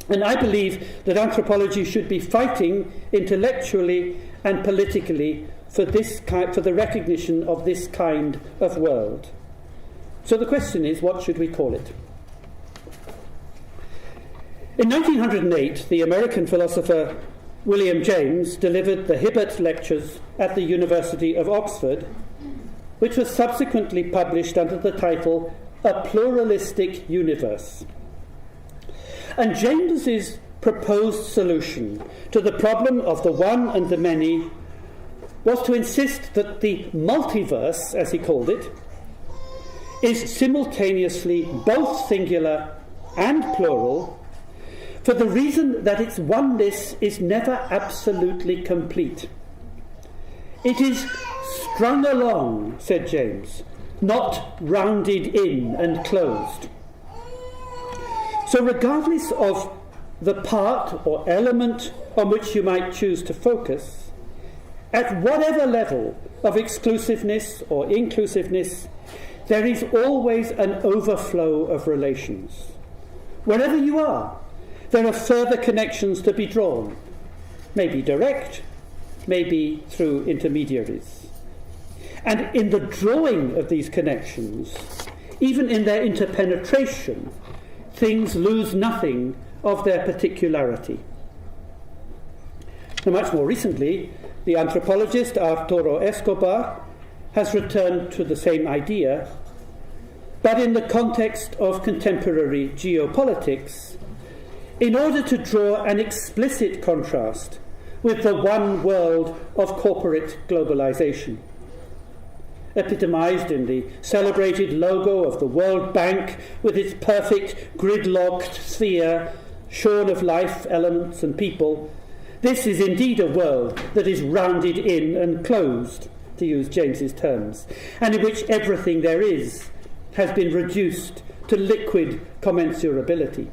And I believe that anthropology should be fighting intellectually and politically for the recognition of this kind of world. So the question is, what should we call it? In 1908, the American philosopher William James delivered the Hibbert Lectures at the University of Oxford, which was subsequently published under the title A Pluralistic Universe. And James's proposed solution to the problem of the one and the many was to insist that the multiverse, as he called it, is simultaneously both singular and plural, for the reason that its oneness is never absolutely complete. It is strung along, said James, not rounded in and closed. So regardless of the part or element on which you might choose to focus, at whatever level of exclusiveness or inclusiveness, there is always an overflow of relations. Wherever you are, there are further connections to be drawn, maybe direct, maybe through intermediaries. And in the drawing of these connections, even in their interpenetration, things lose nothing of their particularity. Now, much more recently, the anthropologist Arturo Escobar has returned to the same idea, but in the context of contemporary geopolitics, in order to draw an explicit contrast with the one world of corporate globalization. epitomized in the celebrated logo of the World Bank with its perfect gridlocked sphere, shorn of life, elements and people, this is indeed a world that is rounded in and closed, to use James's terms, and in which everything there is has been reduced to liquid commensurability.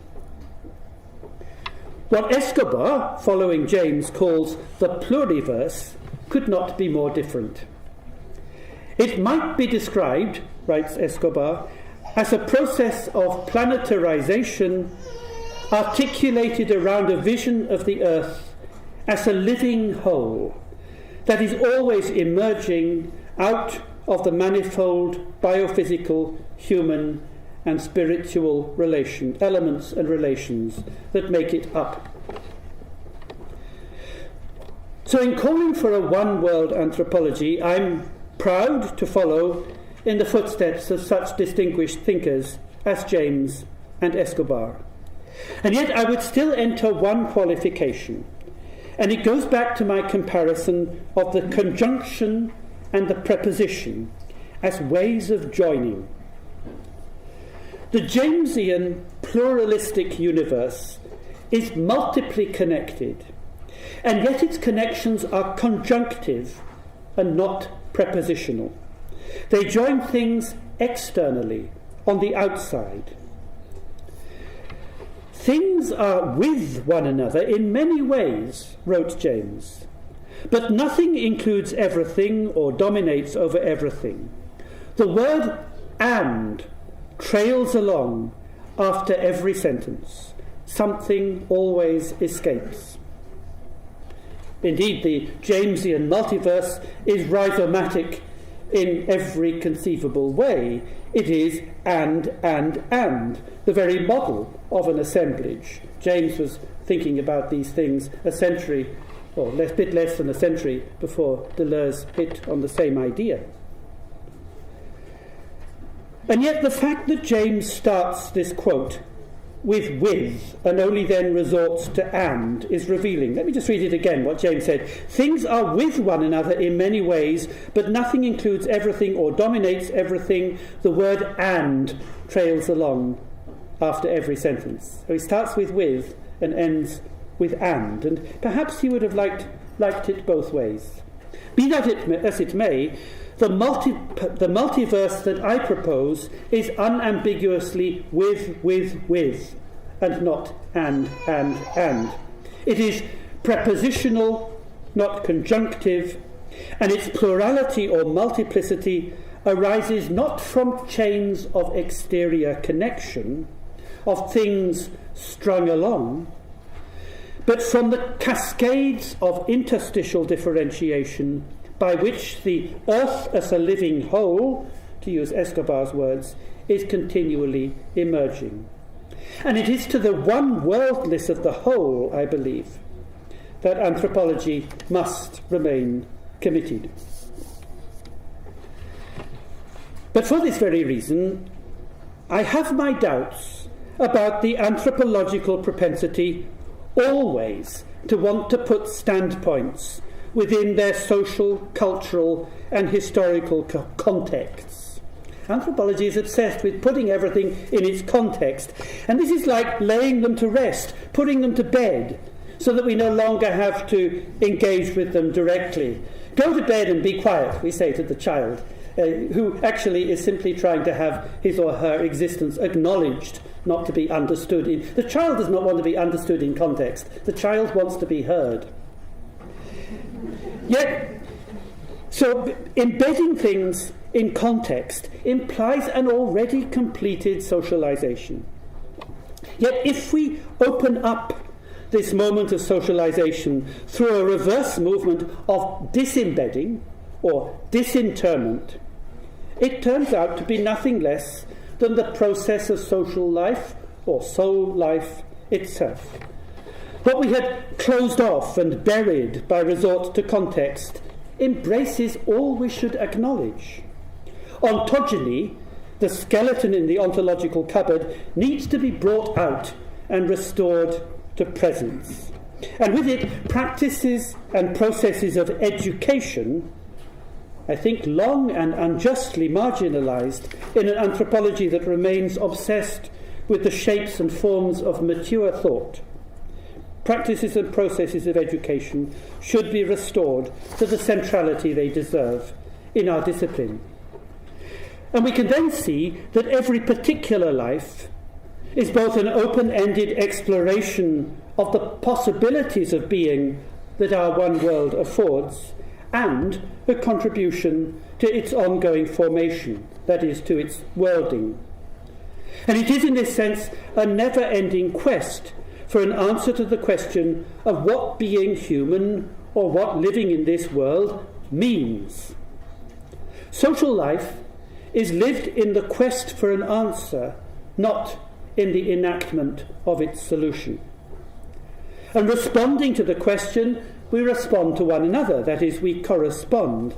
What Escobar, following James, calls the pluriverse could not be more different. It might be described, writes Escobar, as a process of planetarization articulated around a vision of the earth as a living whole that is always emerging out of the manifold biophysical, human and spiritual elements and relations that make it up. So in calling for a one-world anthropology, I'm proud to follow in the footsteps of such distinguished thinkers as James and Escobar. And yet I would still enter one qualification, and it goes back to my comparison of the conjunction and the preposition as ways of joining. The Jamesian pluralistic universe is multiply connected, and yet its connections are conjunctive and not prepositional. They join things externally, on the outside. Things are with one another in many ways, wrote James, but nothing includes everything or dominates over everything. The word "and" trails along after every sentence. Something always escapes. Indeed, the Jamesian multiverse is rhizomatic in every conceivable way. It is and, the very model of an assemblage. James was thinking about these things a century, or a bit less than a century, before Deleuze hit on the same idea. And yet the fact that James starts this quote with, and only then resorts to and, is revealing. Let me just read it again, what James said. Things are with one another in many ways, but nothing includes everything or dominates everything. The word and trails along after every sentence. So he starts with and ends with and perhaps he would have liked it both ways. Be that as it may, the multiverse that I propose is unambiguously with, and not and. It is prepositional, not conjunctive, and its plurality or multiplicity arises not from chains of exterior connection, of things strung along, but from the cascades of interstitial differentiation by which the earth as a living whole, to use Escobar's words, is continually emerging. And it is to the one-worldness of the whole, I believe, that anthropology must remain committed. But for this very reason, I have my doubts about the anthropological propensity always to want to put standpoints within their social, cultural and historical contexts. Anthropology is obsessed with putting everything in its context, and this is like laying them to rest, putting them to bed, so that we no longer have to engage with them directly. Go to bed and be quiet, we say to the child, who actually is simply trying to have his or her existence acknowledged, not to be understood in. The child does not want to be understood in context. The child wants to be heard. Yet, so embedding things in context implies an already completed socialization. Yet if we open up this moment of socialization through a reverse movement of disembedding or disinterment, it turns out to be nothing less than the process of social life or soul life itself. What we had closed off and buried by resort to context embraces all we should acknowledge. Ontogeny, the skeleton in the ontological cupboard, needs to be brought out and restored to presence. And with it, practices and processes of education I think, long and unjustly marginalised in an anthropology that remains obsessed with the shapes and forms of mature thought. Practices and processes of education should be restored to the centrality they deserve in our discipline. And we can then see that every particular life is both an open-ended exploration of the possibilities of being that our one world affords, and a contribution to its ongoing formation, that is, to its worlding. And it is in this sense a never-ending quest for an answer to the question of what being human or what living in this world means. Social life is lived in the quest for an answer, not in the enactment of its solution. And responding to the question, we respond to one another, that is, we correspond.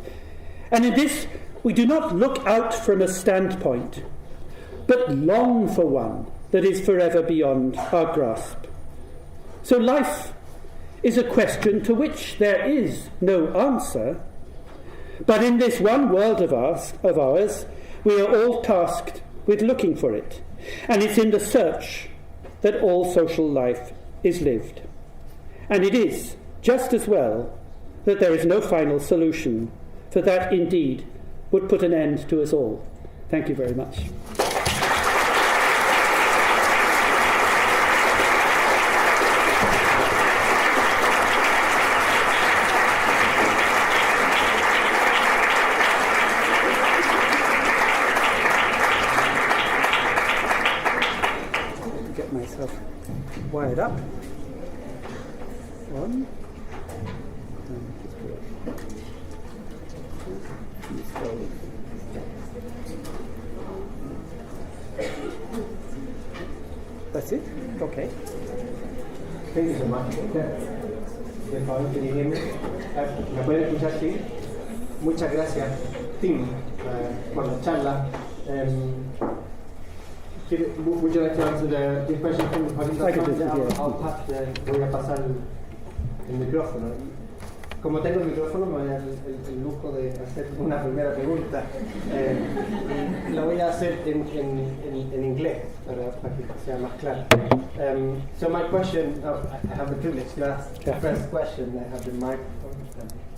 And in this, we do not look out from a standpoint, but long for one that is forever beyond our grasp. So life is a question to which there is no answer, but in this one world of ours, we are all tasked with looking for it. And it's in the search that all social life is lived. And it is just as well that there is no final solution, for that indeed would put an end to us all. Thank you very much. Get myself wired up. One. That's it? Okay. Thank you so much. Por favor, can you hear me? ¿Me pueden escuchar? Sí. Muchas gracias, Tim, por la charla. Would you like to answer the question from the participants? Voy a pasar el micrófono. Como tengo el micrófono, me voy a dar el lujo de hacer una primera pregunta. La voy a hacer en inglés para que sea más claro. So my question, I have the privilege to ask the first question. I have the microphone.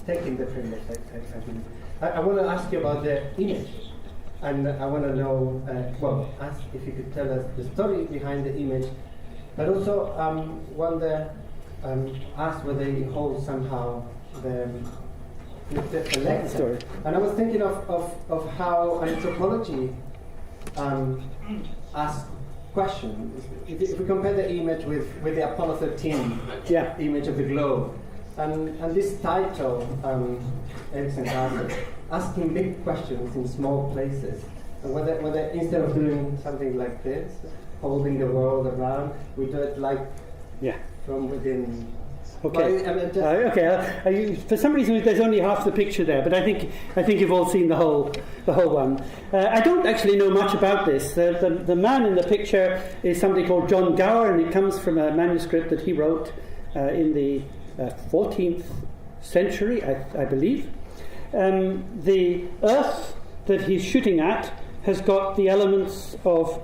Taking the privilege. I want to ask you about the image. And I want to know, ask if you could tell us the story behind the image, but also ask whether it holds somehow the lecture. And I was thinking of how anthropology asks questions. If we compare the image with the Apollo 13 image of the globe, and this title, Erikson asking big questions in small places, and whether instead of doing something like this, holding the world around, we do it like from within. Okay. For some reason, there's only half the picture there, but I think you've all seen the whole one. I don't actually know much about this. The man in the picture is somebody called John Gower, and it comes from a manuscript that he wrote in the 14th century, I believe. The Earth that he's shooting at has got the elements of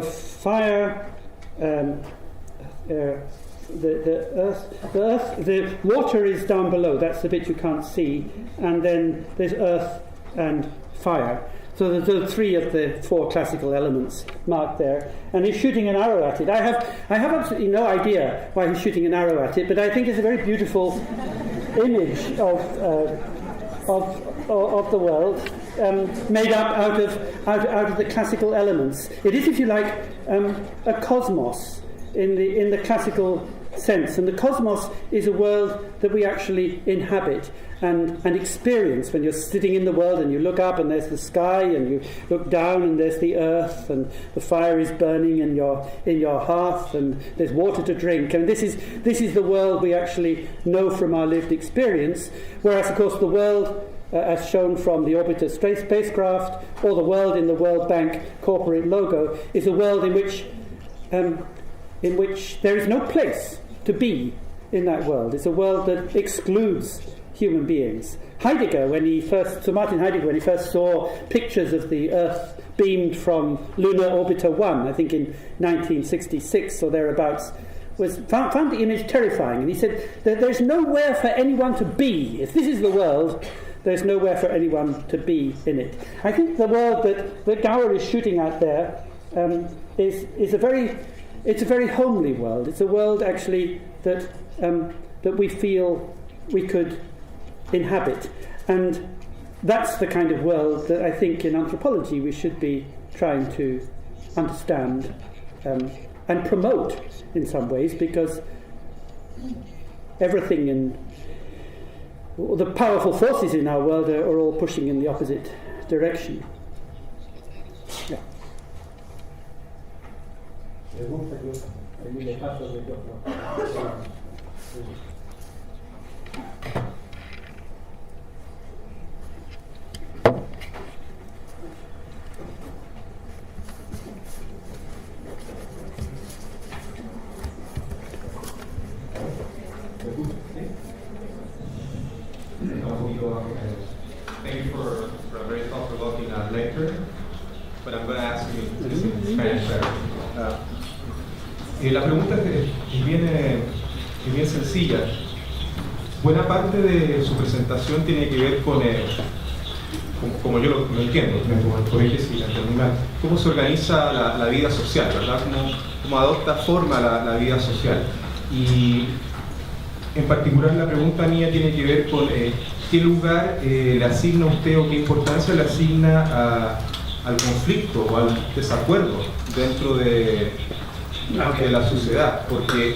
fire. The water is down below. That's the bit you can't see, and then there's earth and fire. So there's the three of the four classical elements marked there, and he's shooting an arrow at it. I have absolutely no idea why he's shooting an arrow at it, but I think it's a very beautiful image of the world, made up out of the classical elements. It is, if you like, a cosmos in the classical sense, and the cosmos is a world that we actually inhabit and experience. When you're sitting in the world and you look up and there's the sky, and you look down and there's the earth, and the fire is burning in your hearth, and there's water to drink, and this is the world we actually know from our lived experience. Whereas, of course, the world as shown from the Orbiter spacecraft, or the world in the World Bank corporate logo, is a world in which there is no place to be in that world. It's a world that excludes human beings. Martin Heidegger, when he first saw pictures of the Earth beamed from Lunar Orbiter 1, I think in 1966 or thereabouts, found the image terrifying. And he said that there's nowhere for anyone to be. If this is the world, there's nowhere for anyone to be in it. I think the world that Gower is shooting at there is a very homely world. It's a world actually that we feel we could inhabit, and that's the kind of world that I think in anthropology we should be trying to understand and promote in some ways, because everything in the powerful forces in our world are all pushing in the opposite direction. Yeah. Thank you for a very thought-provoking lecture, but I'm going to ask you this in Spanish. La pregunta es bien sencilla. Buena parte de su presentación tiene que ver con como yo lo entiendo, como el colegio y la terminal, cómo se organiza la vida social, ¿verdad? Cómo adopta forma la vida social. Y en particular la pregunta mía tiene que ver con qué lugar le asigna usted o qué importancia le asigna al conflicto o al desacuerdo dentro de la sociedad, porque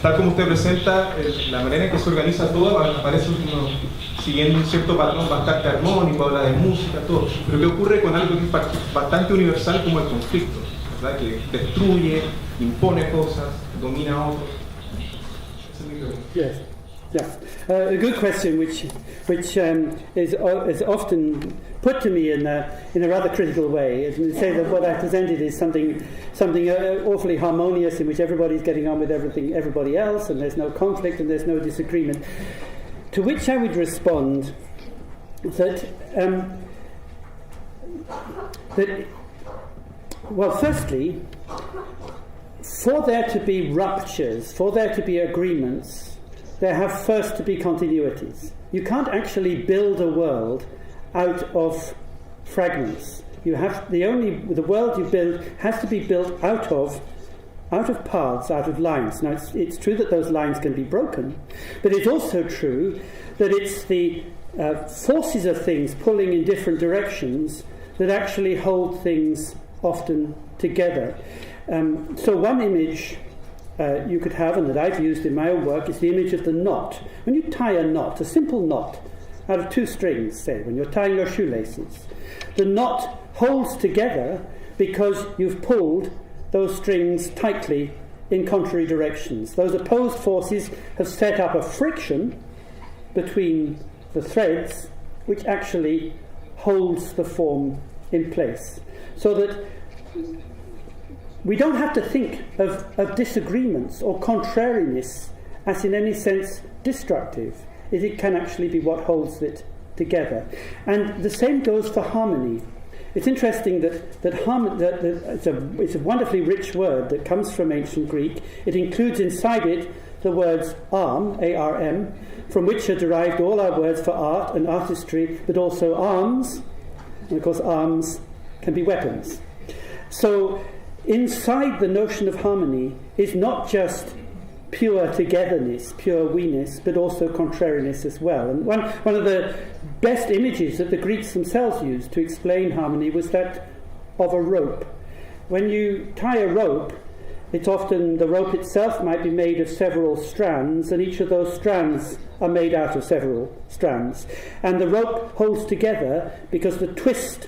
tal como usted presenta, la manera en que se organiza todo parece uno siguiendo un cierto patrón bastante armónico, habla de música, todo, pero ¿qué ocurre con algo que es bastante universal como el conflicto, ¿verdad? Que destruye, impone cosas, domina a otros? Yes. Yeah, a good question, which is often put to me in a rather critical way. And say that what I presented is something awfully harmonious, in which everybody's getting on with everybody else, and there's no conflict and there's no disagreement. To which I would respond that well, firstly, for there to be ruptures, for there to be agreements, there have first to be continuities. You can't actually build a world out of fragments. The world you build has to be built out of paths, out of lines. Now it's true that those lines can be broken, but it's also true that it's the forces of things pulling in different directions that actually hold things often together. So one image you could have, and that I've used in my own work, is the image of the knot. When you tie a knot, a simple knot, out of two strings, say, when you're tying your shoelaces, the knot holds together because you've pulled those strings tightly in contrary directions. Those opposed forces have set up a friction between the threads, which actually holds the form in place. So that we don't have to think of disagreements or contrariness as in any sense destructive. It can actually be what holds it together. And the same goes for harmony. It's interesting that it's a wonderfully rich word that comes from ancient Greek. It includes inside it the words arm, A-R-M, from which are derived all our words for art and artistry, but also arms. And of course arms can be weapons. So inside the notion of harmony is not just pure togetherness, pure we-ness, but also contrariness as well. And one of the best images that the Greeks themselves used to explain harmony was that of a rope. When you tie a rope, it's often the rope itself might be made of several strands, and each of those strands are made out of several strands. And the rope holds together because the twist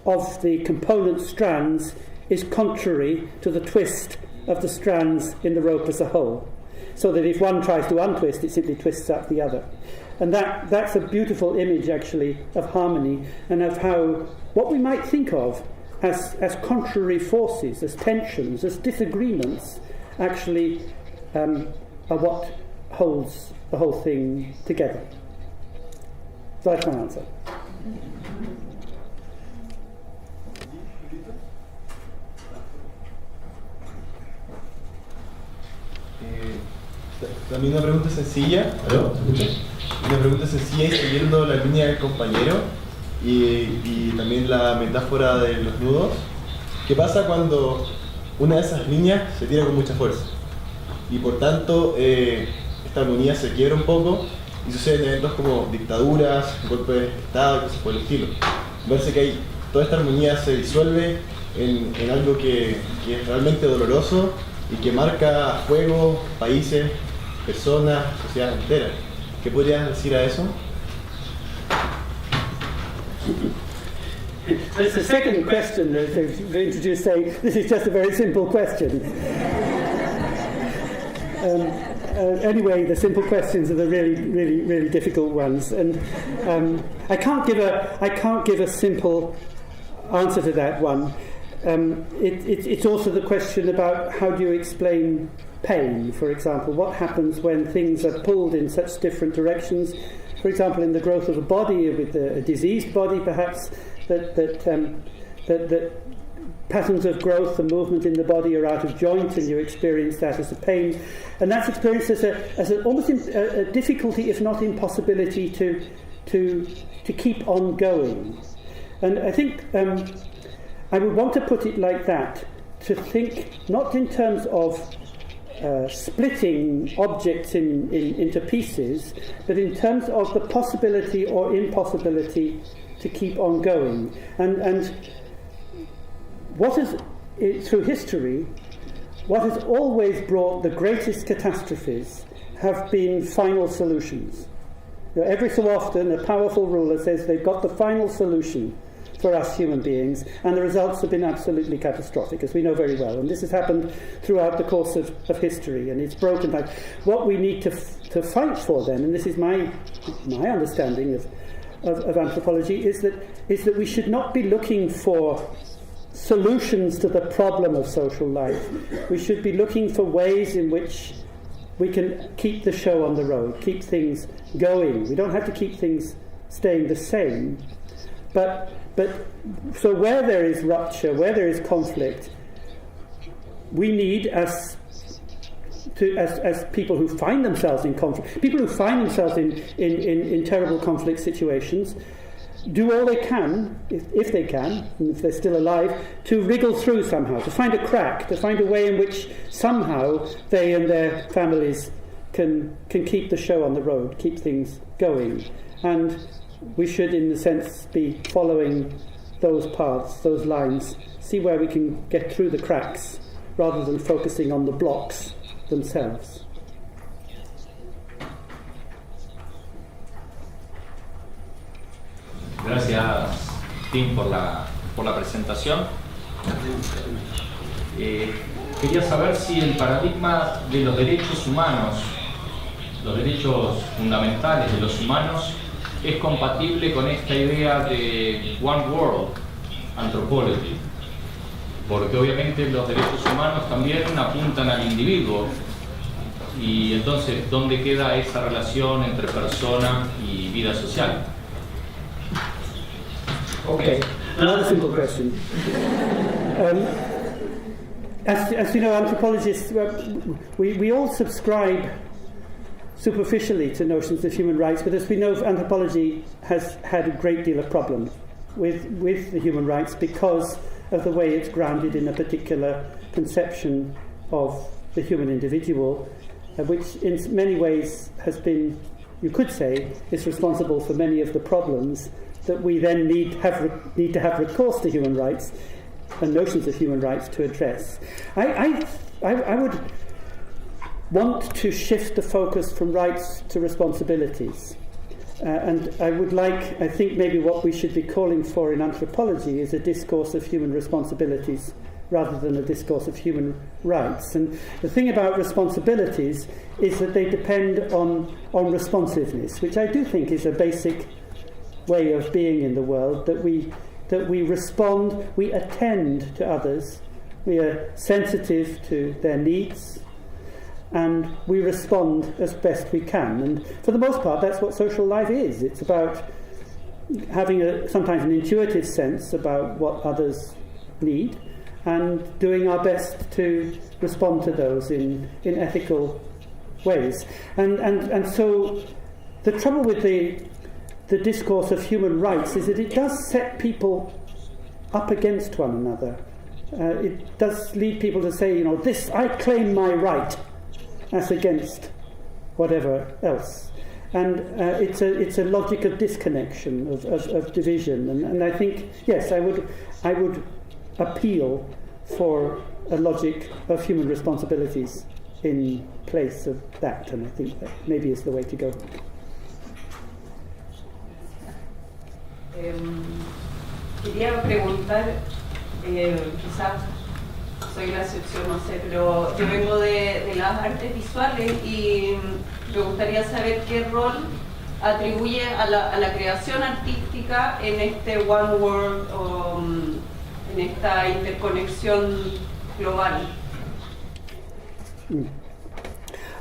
of the component strands is contrary to the twist of the strands in the rope as a whole. So that if one tries to untwist, it simply twists up the other. And that's a beautiful image, actually, of harmony and of how what we might think of as contrary forces, as tensions, as disagreements, actually are what holds the whole thing together. So that's my answer. También una pregunta sencilla. ¿Aló? Una pregunta sencilla y siguiendo la línea del compañero y también la metáfora de los nudos. ¿Qué pasa cuando una de esas líneas se tira con mucha fuerza? Y por tanto, esta armonía se quiebra un poco y suceden eventos como dictaduras, golpes de Estado y cosas por el estilo. Verse que hay, toda esta armonía se disuelve en algo que es realmente doloroso y que marca fuego, países, personas, sociedades enteras. ¿Qué podrías decir a eso? It's the second question that they've introduced, saying this is just a very simple question. Anyway, the simple questions are the really difficult ones, and I can't give a simple answer to that one. It's also the question about how do you explain pain, for example. What happens when things are pulled in such different directions? For example, in the growth of a body, with a diseased body, perhaps that patterns of growth and movement in the body are out of joint, and you experience that as a pain, and that's experienced as almost a difficulty, if not impossibility, to keep on going. And I think I would want to put it like that, to think not in terms of splitting objects into pieces, but in terms of the possibility or impossibility to keep on going. And what has, through history, what has always brought the greatest catastrophes have been final solutions. You know, every so often a powerful ruler says they've got the final solution for us human beings, and the results have been absolutely catastrophic, as we know very well. And this has happened throughout the course of history, and it's broken by what we need to fight for then, and this is my understanding of anthropology, is that we should not be looking for solutions to the problem of social life. We should be looking for ways in which we can keep the show on the road, keep things going. We don't have to keep things staying the same, but so where there is rupture, where there is conflict, we need as people who find themselves in conflict, people who find themselves in terrible conflict situations, do all they can, if they can, and if they're still alive, to wriggle through somehow, to find a crack, to find a way in which somehow they and their families can keep the show on the road, keep things going. And we should, in a sense, be following those paths, those lines, see where we can get through the cracks, rather than focusing on the blocks themselves. Gracias, Tim, por la presentación. Quería saber si el paradigma de los derechos humanos, los derechos fundamentales de los humanos, es compatible con esta idea de One World Anthropology, porque obviamente los derechos humanos también apuntan al individuo, y entonces, ¿dónde queda esa relación entre persona y vida social? Okay, another simple question. As you know, anthropologists, we all subscribe superficially to notions of human rights, but as we know, anthropology has had a great deal of problem with the human rights because of the way it's grounded in a particular conception of the human individual, which in many ways has been, you could say, is responsible for many of the problems that we then need to have recourse to human rights and notions of human rights to address. I would want to shift the focus from rights to responsibilities. And I think maybe what we should be calling for in anthropology is a discourse of human responsibilities rather than a discourse of human rights. And the thing about responsibilities is that they depend on responsiveness, which I do think is a basic way of being in the world, that we respond, we attend to others, we are sensitive to their needs, and we respond as best we can. And for the most part, that's what social life is. It's about having sometimes an intuitive sense about what others need, and doing our best to respond to those in ethical ways. And so the trouble with the discourse of human rights is that it does set people up against one another. It does lead people to say, you know, this, I claim my right, as against whatever else. And it's a logic of disconnection, of division. And I think, yes, I would appeal for a logic of human responsibilities in place of that, and I think that maybe is the way to go. Quería preguntar, quizás soy la excepción, no sé, pero yo vengo de las artes visuales y me gustaría saber qué rol atribuye a la creación artística en este One World o en esta interconexión global.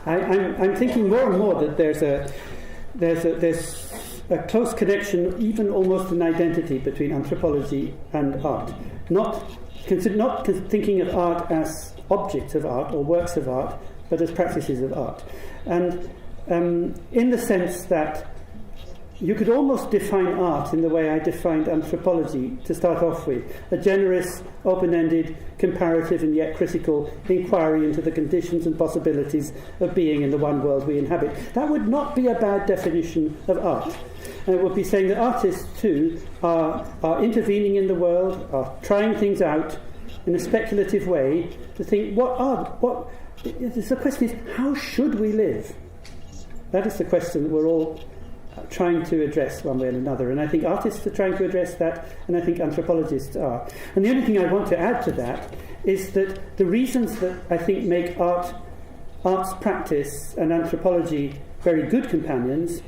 I'm thinking more and more that there's a close connection, even almost an identity between anthropology and art. Not thinking of art as objects of art or works of art, but as practices of art. And in the sense that you could almost define art in the way I defined anthropology to start off with, a generous, open-ended, comparative and yet critical inquiry into the conditions and possibilities of being in the one world we inhabit. That would not be a bad definition of art. And it would be saying that artists too are intervening in the world, are trying things out in a speculative way to think, the question is, how should we live? That is the question that we're all trying to address one way or another, and I think artists are trying to address that, and I think anthropologists are. And the only thing I want to add to that is that the reasons that I think make art's practice and anthropology very good companions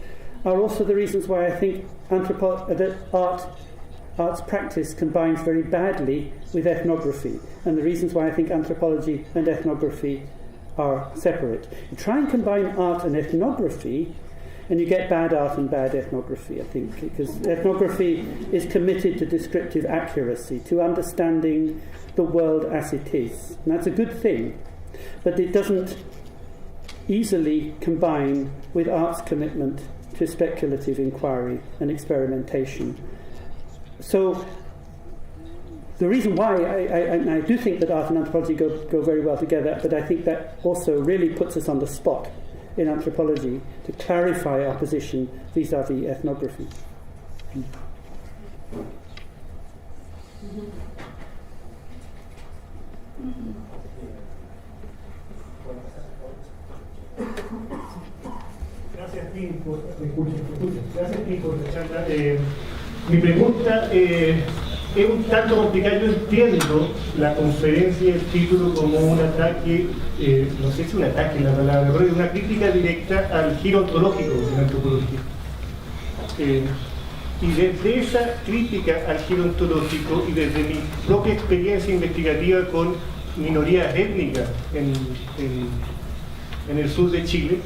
are also the reasons why I think that art's practice combines very badly with ethnography, and the reasons why I think anthropology and ethnography are separate. You try and combine art and ethnography, and you get bad art and bad ethnography, I think, because ethnography is committed to descriptive accuracy, to understanding the world as it is. And that's a good thing, but it doesn't easily combine with art's commitment to speculative inquiry and experimentation. So the reason why I do think that art and anthropology go very well together, but I think that also really puts us on the spot in anthropology to clarify our position vis-à-vis ethnography. Gracias, Tim, por la charla. Mi pregunta es un tanto complicado. Yo entiendo la conferencia y el título como un ataque, no sé si un ataque es la palabra, pero una crítica directa al giro ontológico de la antropología. Y desde esa crítica al giro ontológico y desde mi propia experiencia investigativa con minorías étnicas en el sur de Chile,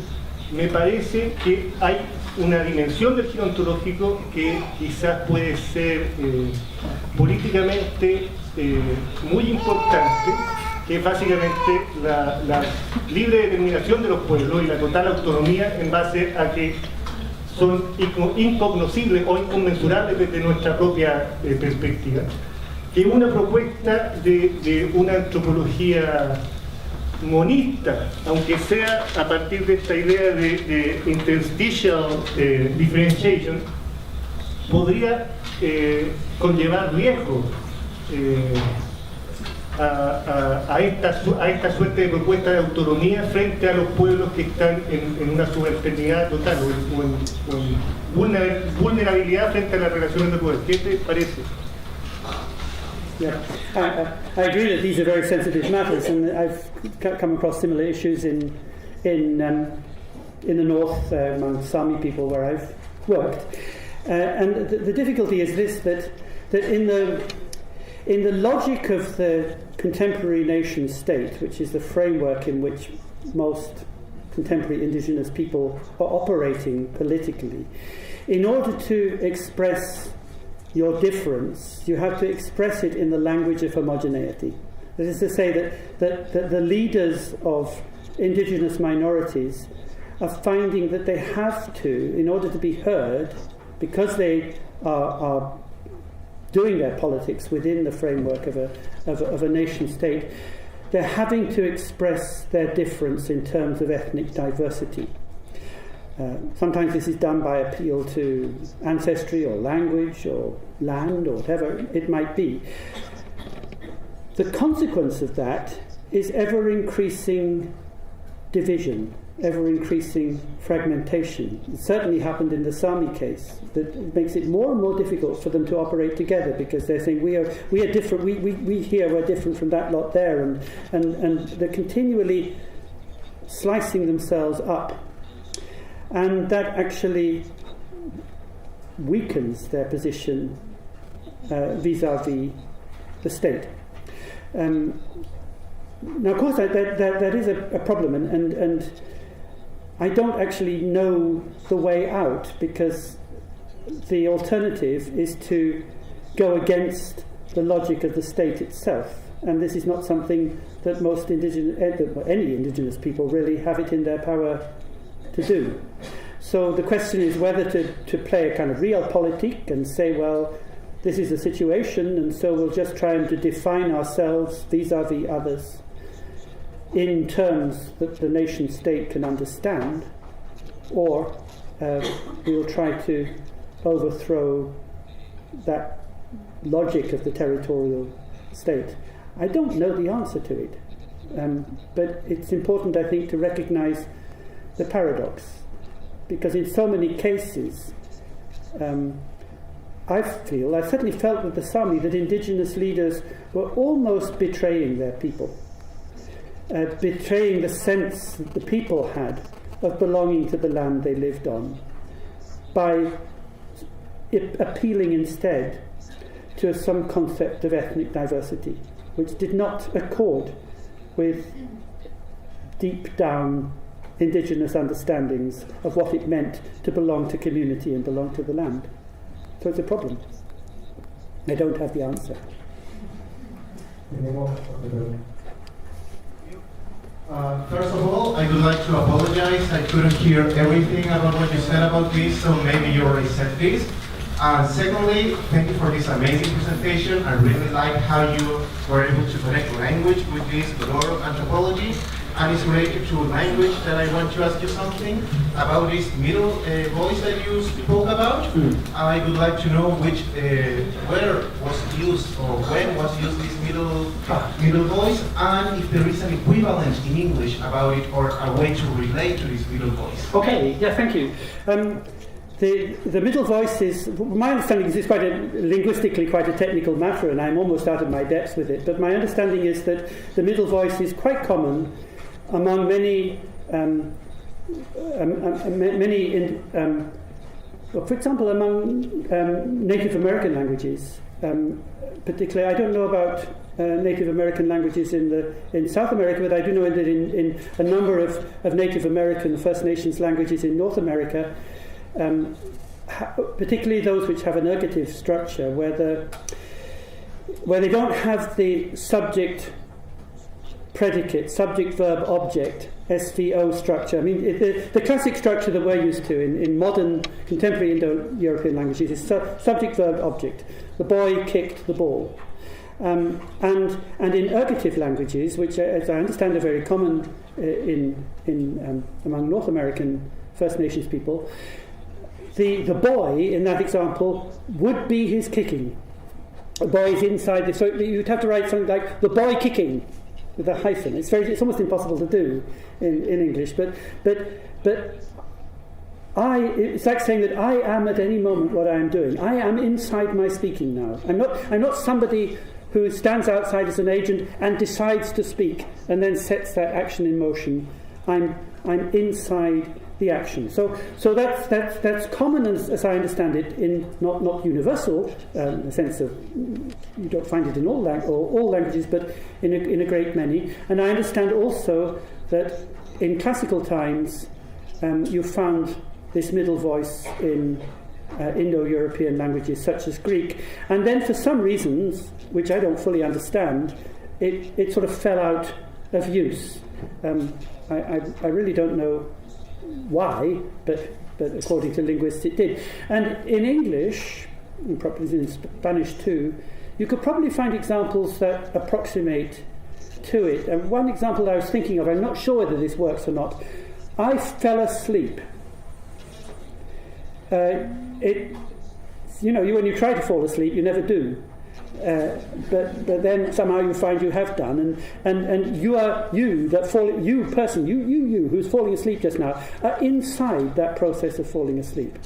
me parece que hay una dimensión del giro ontológico que quizás puede ser políticamente muy importante, que es básicamente la libre determinación de los pueblos y la total autonomía en base a que son incognoscibles o inconmensurables desde nuestra propia perspectiva, que es una propuesta de una antropología monista, aunque sea a partir de esta idea de interstitial differentiation, podría conllevar riesgos a esta suerte de propuesta de autonomía frente a los pueblos que están en una subalternidad total o en vulnerabilidad frente a las relaciones de poder. ¿Qué te parece? Yeah, I agree that these are very sensitive matters, and I've come across similar issues in the north among Sami people where I've worked. And the difficulty is this: that in the logic of the contemporary nation state, which is the framework in which most contemporary indigenous people are operating politically, in order to express your difference, you have to express it in the language of homogeneity. That is to say that the leaders of indigenous minorities are finding that they have to, in order to be heard, because they are doing their politics within the framework of a nation state, they're having to express their difference in terms of ethnic diversity. Sometimes this is done by appeal to ancestry or language or land or whatever it might be. The consequence of that is ever-increasing division, ever-increasing fragmentation. It certainly happened in the Sami case. That makes it more and more difficult for them to operate together, because they're saying we are different. We here we're different from that lot there, and they're continually slicing themselves up, and that actually weakens their position vis-à-vis the state. Now, of course, that is a problem, and I don't actually know the way out, because the alternative is to go against the logic of the state itself, and this is not something that most any indigenous people really have it in their power to do. So the question is whether to play a kind of realpolitik and say, well, this is the situation, and so we'll just try to define ourselves vis-à-vis others in terms that the nation state can understand, or we'll try to overthrow that logic of the territorial state. I don't know the answer to it, but it's important, I think, to recognise the paradox, because in so many cases I certainly felt with the Sami that indigenous leaders were almost betraying their people, betraying the sense that the people had of belonging to the land they lived on, by appealing instead to some concept of ethnic diversity, which did not accord with deep down indigenous understandings of what it meant to belong to community and belong to the land. So it's a problem. I don't have the answer. First of all, I would like to apologize. I couldn't hear everything about what you said about this, so maybe you already said this. Secondly, thank you for this amazing presentation. I really like how you were able to connect language with this World Anthropology, and it's related to language that I want to ask you something about this middle voice that you spoke about. I would like to know where was used, or when was used this middle voice, and if there is an equivalent in English about it, or a way to relate to this middle voice. Okay, yeah, thank you. The middle voice is, my understanding is it's linguistically quite a technical matter, and I'm almost out of my depths with it, but my understanding is that the middle voice is quite common among many, for example, among Native American languages, particularly. I don't know about Native American languages in South America, but I do know that in a number of Native American First Nations languages in North America, particularly those which have an ergative structure, where they don't have the subject predicate, subject verb object, SVO structure. I mean, the classic structure that we're used to in modern contemporary Indo-European languages is subject verb object. The boy kicked the ball. And in ergative languages, which, as I understand, are very common among North American First Nations people, the boy in that example would be his kicking. The boy is inside so you'd have to write something like the boy kicking with a hyphen. It's almost impossible to do in English, but it's like saying that I am at any moment what I am doing. I am inside my speaking now. I'm not somebody who stands outside as an agent and decides to speak and then sets that action in motion. I'm inside the action. So that's common as I understand it, in not universal in the sense of you don't find it in all languages, but in a great many. And I understand also that in classical times you found this middle voice in Indo-European languages such as Greek. And then for some reasons, which I don't fully understand, it sort of fell out of use. I really don't know why, but according to linguists it did. And in English, and probably in Spanish too, you could probably find examples that approximate to it. And one example that I was thinking of, I'm not sure whether this works or not, I fell asleep. When you try to fall asleep, you never do. But then somehow you find you have done, and you who's falling asleep just now are inside that process of falling asleep.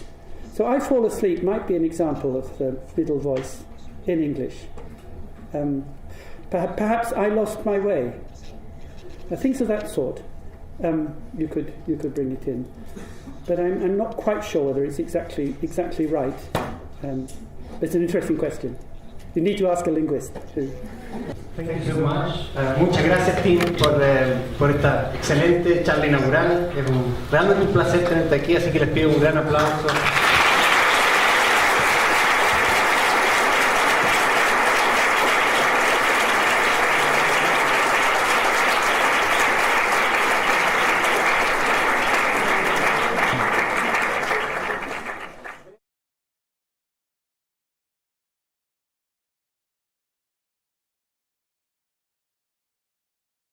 So I fall asleep might be an example of the middle voice in English. Perhaps I lost my way. Things of that sort. You could bring it in, but I'm not quite sure whether it's exactly right. It's an interesting question. You need to ask a linguist too. Thank you so much. Muchas gracias, Tim, por esta excelente charla inaugural. Es realmente un placer tenerte aquí, así que les pido un gran aplauso.